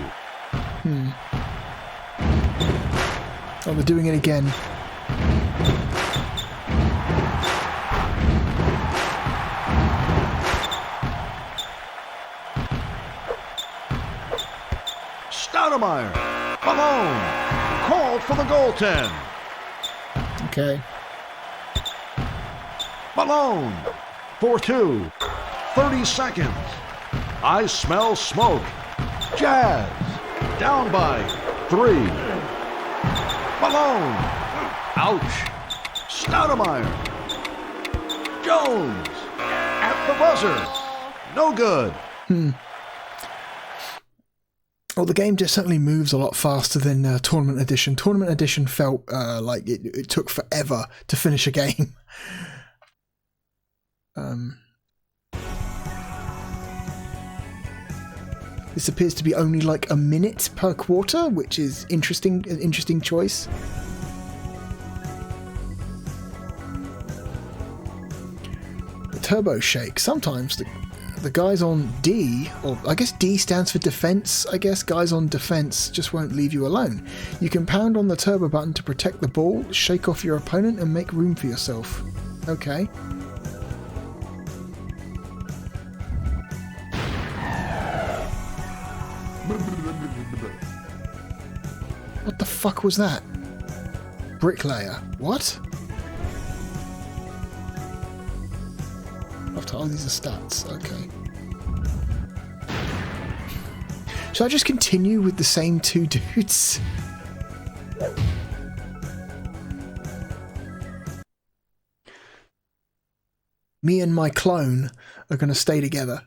Oh, they're doing it again. Stoudemire. Malone. Called for the goaltend. Okay. Malone. 4-2. 30 seconds. I smell smoke. Jazz. Down by 3. Malone. Ouch. Stoudemire. Jones. At the buzzer. No good. Well, the game just certainly moves a lot faster than Tournament Edition. Tournament Edition felt like it took forever to finish a game. This appears to be only like a minute per quarter, which is interesting. An interesting choice. The turbo shake. Sometimes the guys on D, or I guess D stands for defense, I guess guys on defense just won't leave you alone. You can pound on the turbo button to protect the ball, shake off your opponent and make room for yourself. Okay. What the fuck was that? Bricklayer. What? Oh, these are stats. Okay. Should I just continue with the same two dudes? Me and my clone are going to stay together.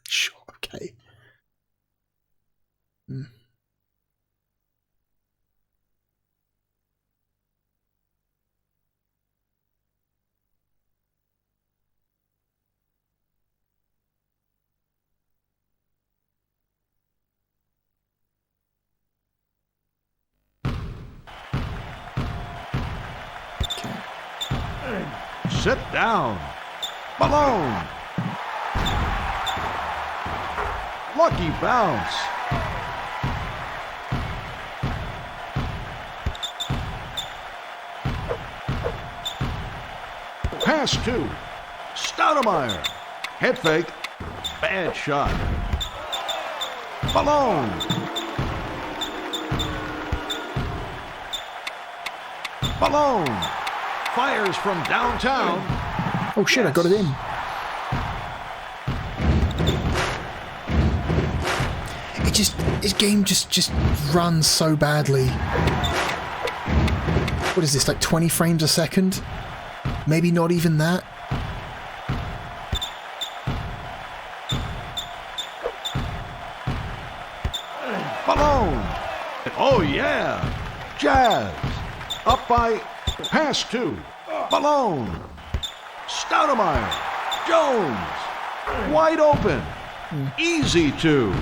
Sure, okay. hammers it down. Malone. Lucky bounce. Pass to Stoudemire. Head fake. Bad shot. Malone. Malone. Fires from downtown. Oh shit, I got it in. This game just runs so badly. What is this, like 20 frames a second? Maybe not even that. Malone. Oh yeah. Jazz. Up by pass two. Malone. Stoudemire. Jones. Wide open. Easy two.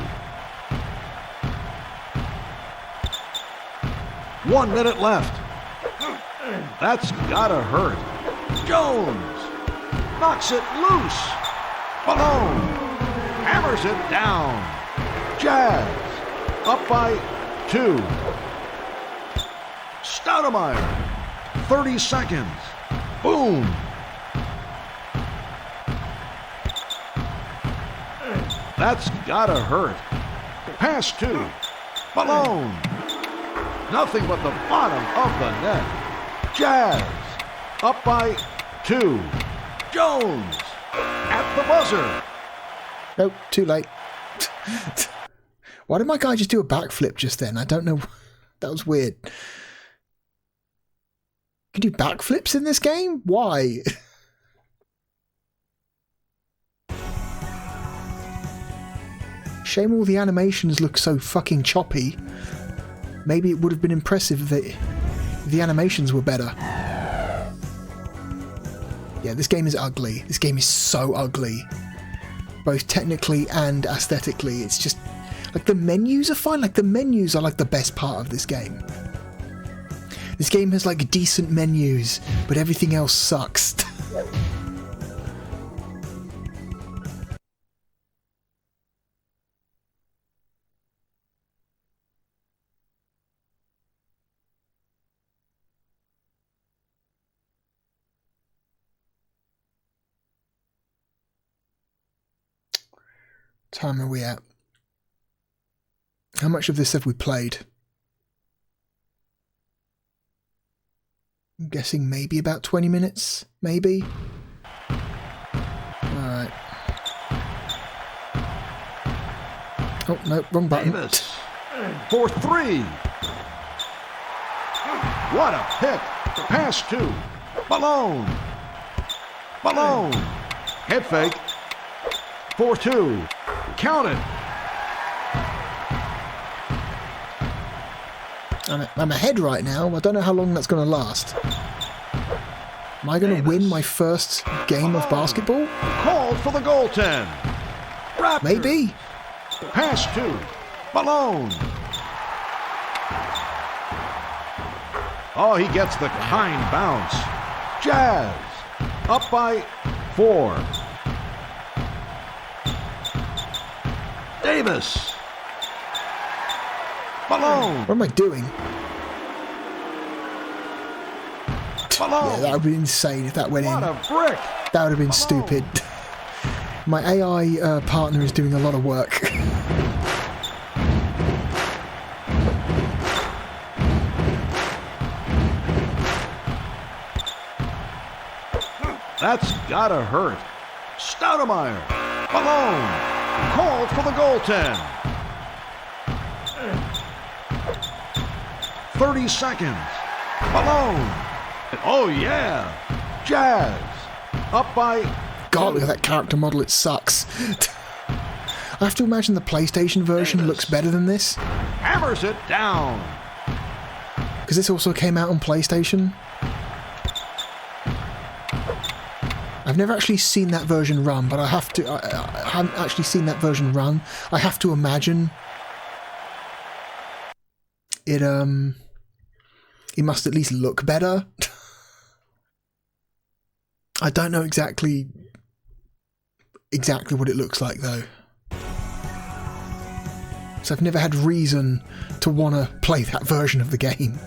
1 minute left. That's gotta hurt. Jones knocks it loose. Malone hammers it down. Jazz up by 2. Stoudemire, 30 seconds. Boom. That's gotta hurt. Pass 2. Malone. Nothing but the bottom of the net. Jazz up by 2. Jones at the buzzer. Nope, too late. Why did my guy just do a backflip just then? I don't know. That was weird. You can do backflips in this game? Why? Shame all the animations look so fucking choppy. Maybe it would have been impressive if the animations were better. Yeah, this game is ugly. This game is so ugly. Both technically and aesthetically. It's just... like, the menus are fine. Like, the menus are, like, the best part of this game. This game has, like, decent menus, but everything else sucks. Time are we at? How much of this have we played? I'm guessing maybe about 20 minutes, maybe? Alright. Oh, no, wrong button. Davis for 3. What a pick. Pass 2. Malone. Malone. Head fake. 4-2. Count it. I'm ahead right now. I don't know how long that's going to last. Am I going to win my first game of basketball? Called for the goaltend. Raptors. Maybe. Pass 2. Malone. Oh, he gets the kind bounce. Jazz. Up by 4. Davis. Malone. What am I doing? Malone. Yeah, that would be insane if that went in. What a brick. That would have been stupid. My AI partner is doing a lot of work. That's gotta hurt. Stoudemire. Malone. Called for the goaltend. 30 seconds. Malone. Oh, yeah. Jazz. Up by... God, look at that character model. It sucks. I have to imagine the PlayStation version looks better than this. Hammers it down. Because this also came out on PlayStation. I've never actually seen that version run, but I have to... I haven't actually seen that version run. I have to imagine... It must at least look better. I don't know exactly what it looks like though. So I've never had reason to want to play that version of the game.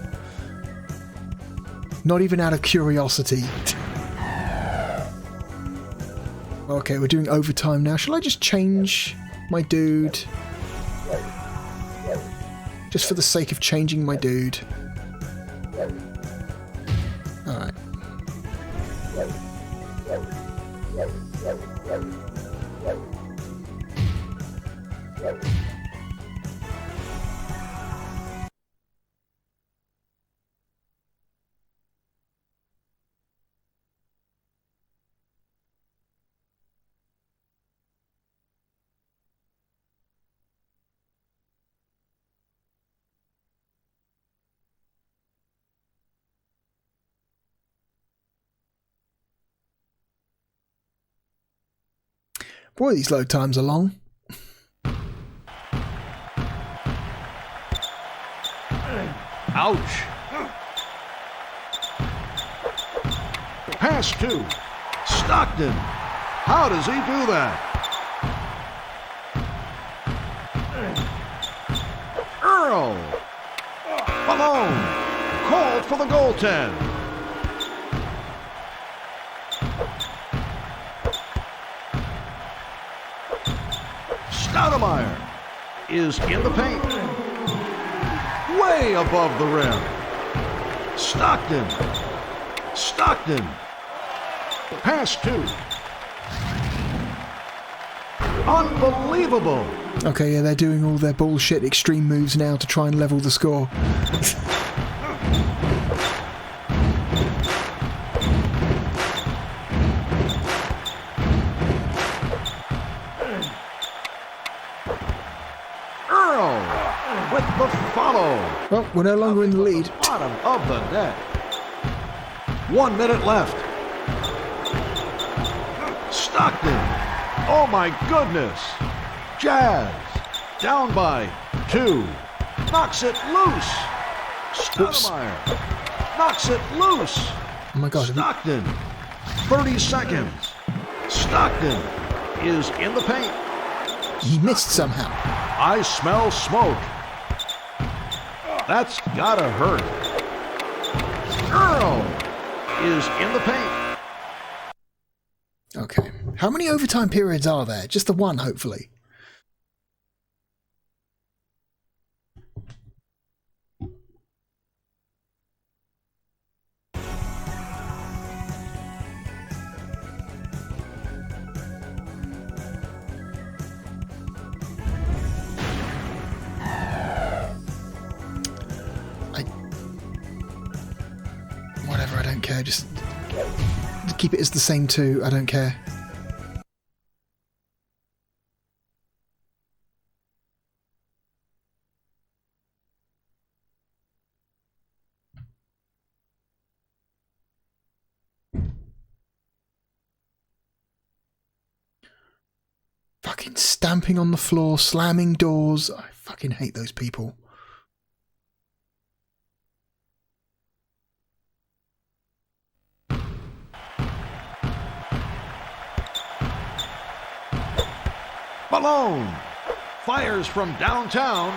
Not even out of curiosity. Okay, we're doing overtime now. Shall I just change my dude? Just for the sake of changing my dude. Alright. Boy, these load times are long. Ouch. Pass to Stockton. How does he do that? Earl. Malone. Called for the goaltend. Stoudemire is in the paint. Way above the rim. Stockton. Pass two. Unbelievable. Okay, yeah, they're doing all their bullshit extreme moves now to try and level the score. With the follow. Well, we're no longer in the lead. Bottom of the net. 1 minute left. Stockton. Oh my goodness. Jazz. Down by 2. Knocks it loose. Stoudemire. Knocks it loose. Oh my God. Stockton. 30 seconds. Stockton is in the paint. He missed somehow. I smell smoke. That's gotta hurt. Earl is in the paint. Okay. How many overtime periods are there? Just the one, hopefully. Whatever, I don't care. Just keep it as the same two. I don't care. Fucking stamping on the floor, slamming doors. I fucking hate those people. Malone fires from downtown.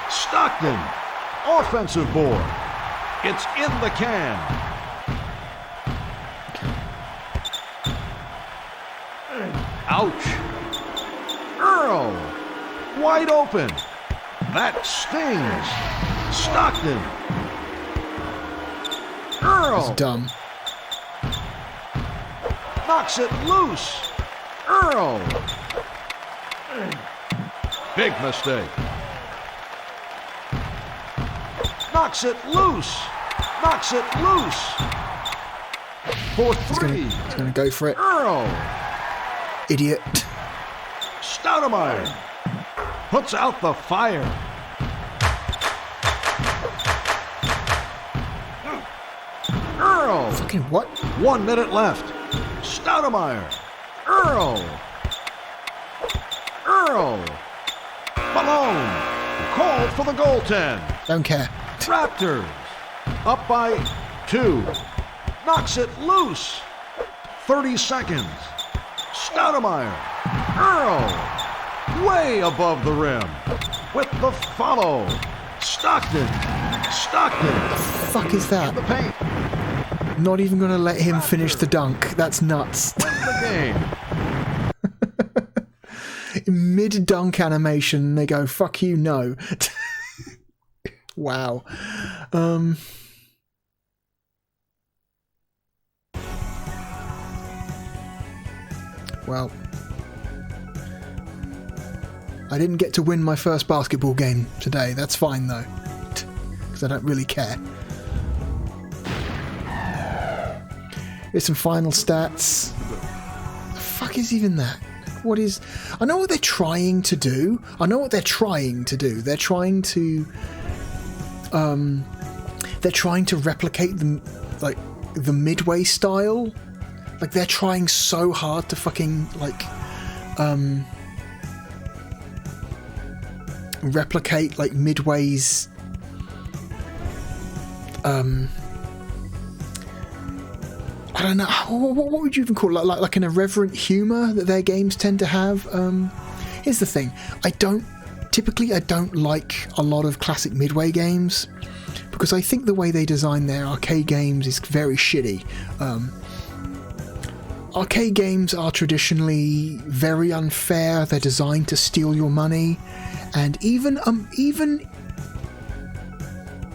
Stockton, offensive board. It's in the can. Ouch. Earl, wide open. That stings. Stockton. Earl. That's dumb. Knocks it loose. Earl. Big mistake. Knocks it loose. Knocks it loose. For 3. He's going to go for it. Earl. Idiot. Stoudemire puts out the fire. Earl. Fucking what? 1 minute left. Stoudemire. Earl. Malone. Called for the goaltend. Don't care. Raptors. Up by 2. Knocks it loose. 30 seconds. Stoudemire. Earl. Way above the rim. With the follow. Stockton. Fuck is that? The paint. Not even going to let him finish the dunk. That's nuts. The game. Mid-dunk animation, they go, fuck you, no. Wow. Well, I didn't get to win my first basketball game today. That's fine, though, because I don't really care. Here's some final stats. The fuck is even that? What is... I know what they're trying to do. They're trying to replicate the Midway style. Like, they're trying so hard to fucking, like, replicate, like, Midway's, I don't know, what would you even call it? Like an irreverent humour that their games tend to have. Here's the thing, I don't like a lot of classic Midway games because I think the way they design their arcade games is very shitty. Arcade games are traditionally very unfair. They're designed to steal your money, and even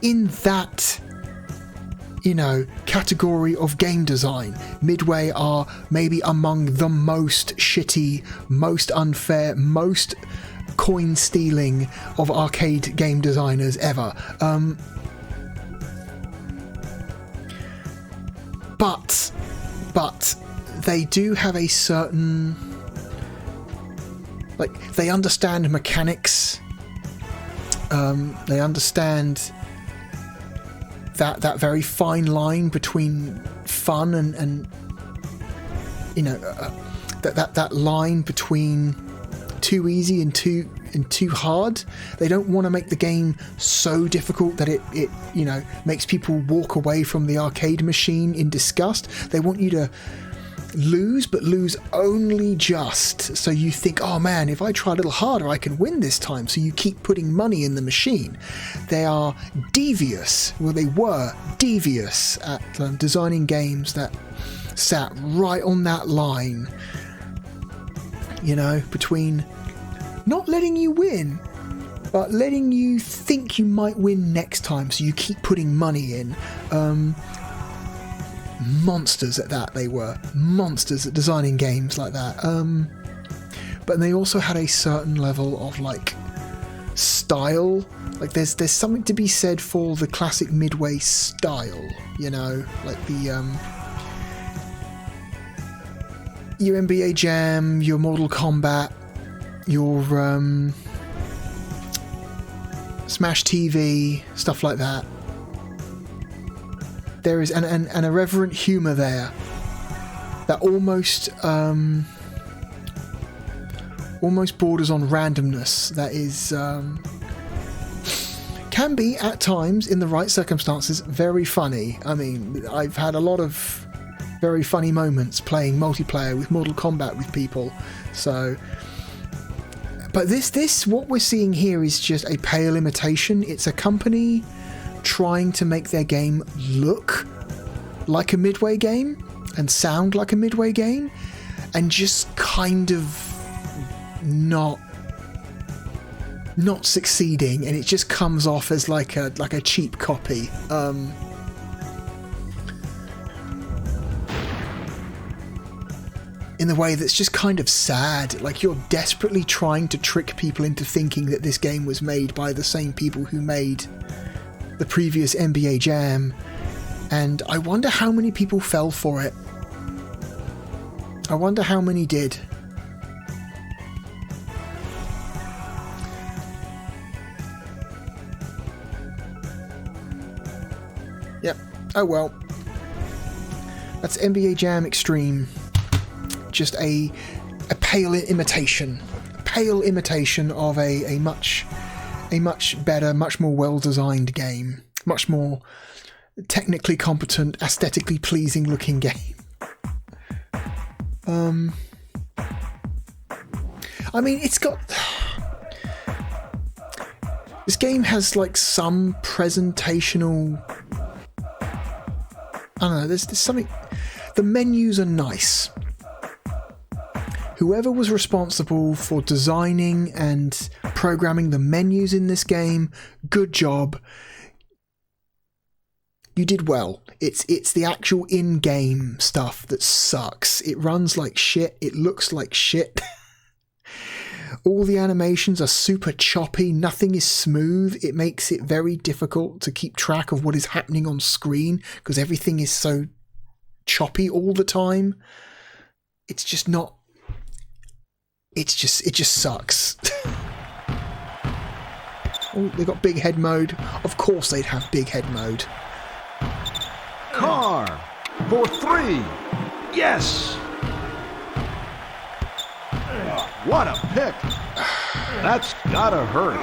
in that, you know, category of game design, Midway are maybe among the most shitty, most unfair, most coin stealing of arcade game designers ever. But they do have a certain, like, they understand mechanics. They understand that very fine line between fun and you know, that line between too easy and too hard. They don't want to make the game so difficult that it you know, makes people walk away from the arcade machine in disgust. They want you to lose, but lose only just so you think, oh man, if I try a little harder I can win this time, so you keep putting money in the machine. They are devious, well, they were devious at designing games that sat right on that line, you know, between not letting you win but letting you think you might win next time, so you keep putting money in. Monsters at that, they were monsters at designing games like that. But they also had a certain level of, like, style. Like, there's something to be said for the classic Midway style, you know, like the your NBA Jam, your Mortal Kombat, your Smash TV, stuff like that. There is an irreverent humour there that almost borders on randomness. That is can be at times, in the right circumstances, very funny. I mean, I've had a lot of very funny moments playing multiplayer with Mortal Kombat with people. So, but this what we're seeing here is just a pale imitation. It's a company trying to make their game look like a Midway game and sound like a Midway game, and just kind of not succeeding, and it just comes off as like a cheap copy. In the way that's just kind of sad. Like, you're desperately trying to trick people into thinking that this game was made by the same people who made the previous NBA Jam, and I wonder how many people fell for it. I wonder how many did. Yep. Oh well. That's NBA Jam Extreme. Just a pale imitation. Pale imitation of a much better, much more well-designed game. Much more technically competent, aesthetically pleasing looking game. I mean, it's got... This game has like some presentational... I don't know, there's something... The menus are nice. Whoever was responsible for designing and programming the menus in this game, good job. You did well. It's the actual in-game stuff that sucks. It runs like shit. It looks like shit. All the animations are super choppy. Nothing is smooth. It makes it very difficult to keep track of what is happening on screen because everything is so choppy all the time. It's just not... it just sucks. Oh, they got big head mode. Of course they'd have big head mode. Car for 3. Yes. What a pick. That's gotta hurt.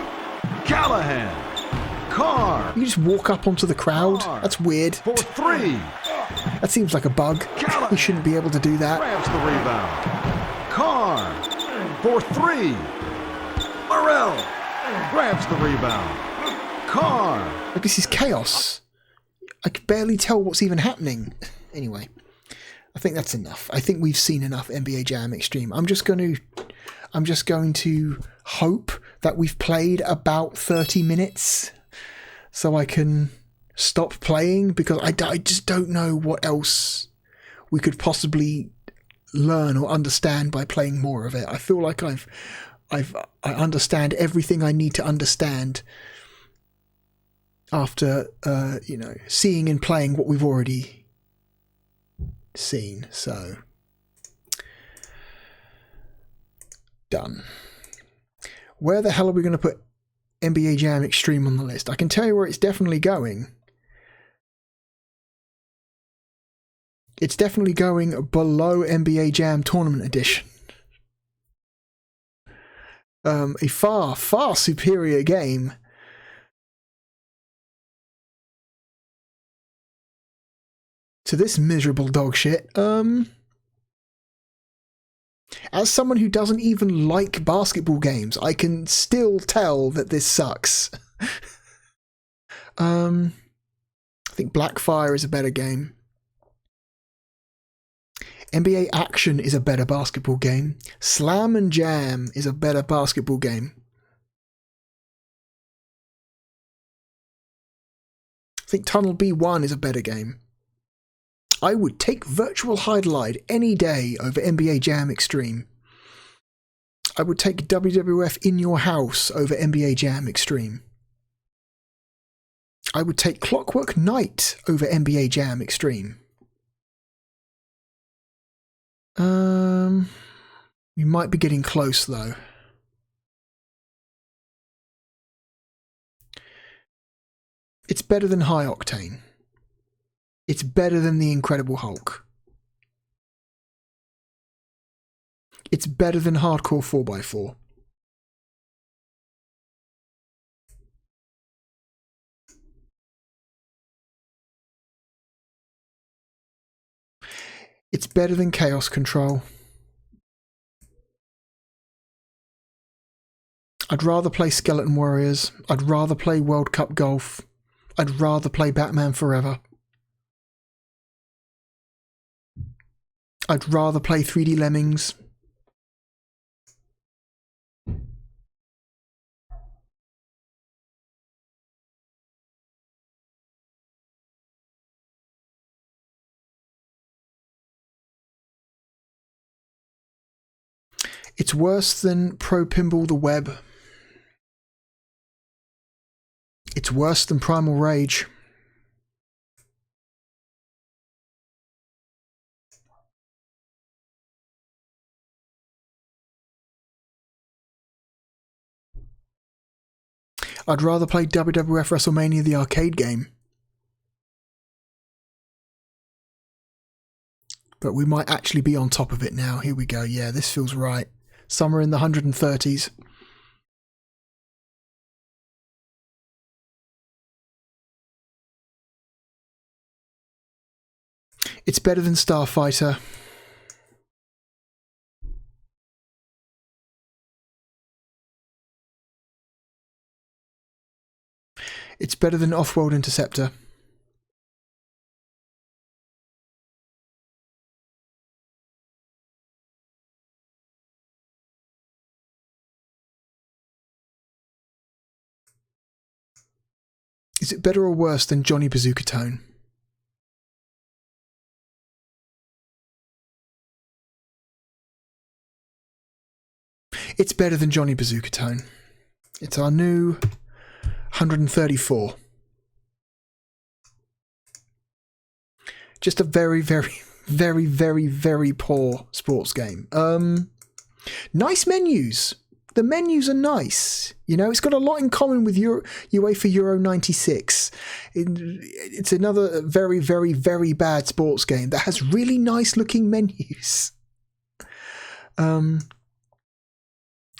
Callahan. Car. You just walk up onto the crowd. Car. That's weird. For 3. That seems like a bug. Callahan. You shouldn't be able to do that. Grabs the rebound. Car for 3. Morrell grabs the rebound. Car. Like, this is chaos. I could barely tell what's even happening. Anyway, I think that's enough. I think we've seen enough NBA Jam Extreme. I'm just going to hope that we've played about 30 minutes so I can stop playing, because I just don't know what else we could possibly learn or understand by playing more of it. I feel like I understand everything I need to understand after seeing and playing what we've already seen. So done. Where the hell are we going to put NBA Jam Extreme on the list? I can tell you where it's definitely going. It's definitely going below NBA Jam Tournament Edition. A far, far superior game. To this miserable dog shit. As someone who doesn't even like basketball games, I can still tell that this sucks. I think Blackfire is a better game. NBA Action is a better basketball game. Slam and Jam is a better basketball game. I think Tunnel B1 is a better game. I would take Virtual Hide any day over NBA Jam Extreme. I would take WWF In Your House over NBA Jam Extreme. I would take Clockwork Knight over NBA Jam Extreme. We might be getting close though. It's better than High Octane. It's better than The Incredible Hulk. It's better than Hardcore 4x4. It's better than Chaos Control. I'd rather play Skeleton Warriors. I'd rather play World Cup Golf. I'd rather play Batman Forever. I'd rather play 3D Lemmings. It's worse than Pro Pinball the Web. It's worse than Primal Rage. I'd rather play WWF WrestleMania the arcade game. But we might actually be on top of it now. Here we go. Yeah, this feels right. Somewhere in the 130s. It's better than Starfighter. It's better than Off-World Interceptor. Is it better or worse than Johnny Bazooka Tone? It's better than Johnny Bazooka Tone. It's our new 134. Just a very, very, very, very, very poor sports game. Nice menus. The menus are nice. You know, it's got a lot in common with UEFA Euro 96. It's another very, very, very bad sports game that has really nice looking menus.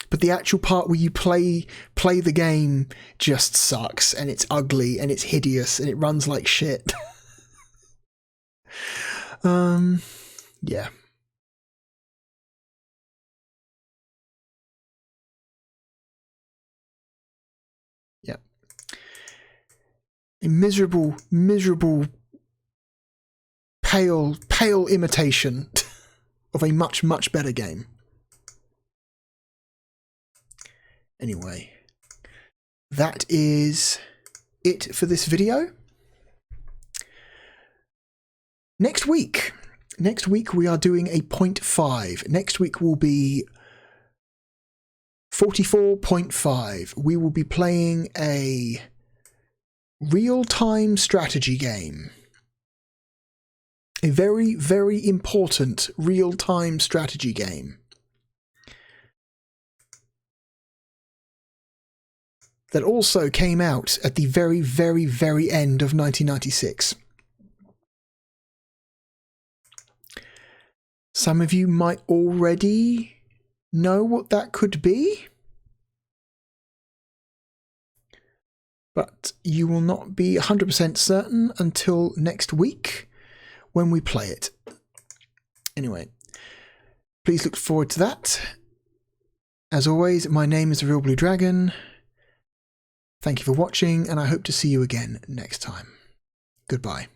But the actual part where you play the game just sucks, and it's ugly and it's hideous and it runs like shit. Yeah. Yeah. A miserable, pale imitation of a much, much better game. Anyway, that is it for this video. Next week we are doing a 0.5. Next week will be 44.5. We will be playing a real-time strategy game. A very, very important real-time strategy game. That also came out at the very, very, very end of 1996. Some of you might already know what that could be, but you will not be 100% certain until next week when we play it. Anyway, please look forward to that. As always, my name is therealbluedragon. Thank you for watching, and I hope to see you again next time. Goodbye.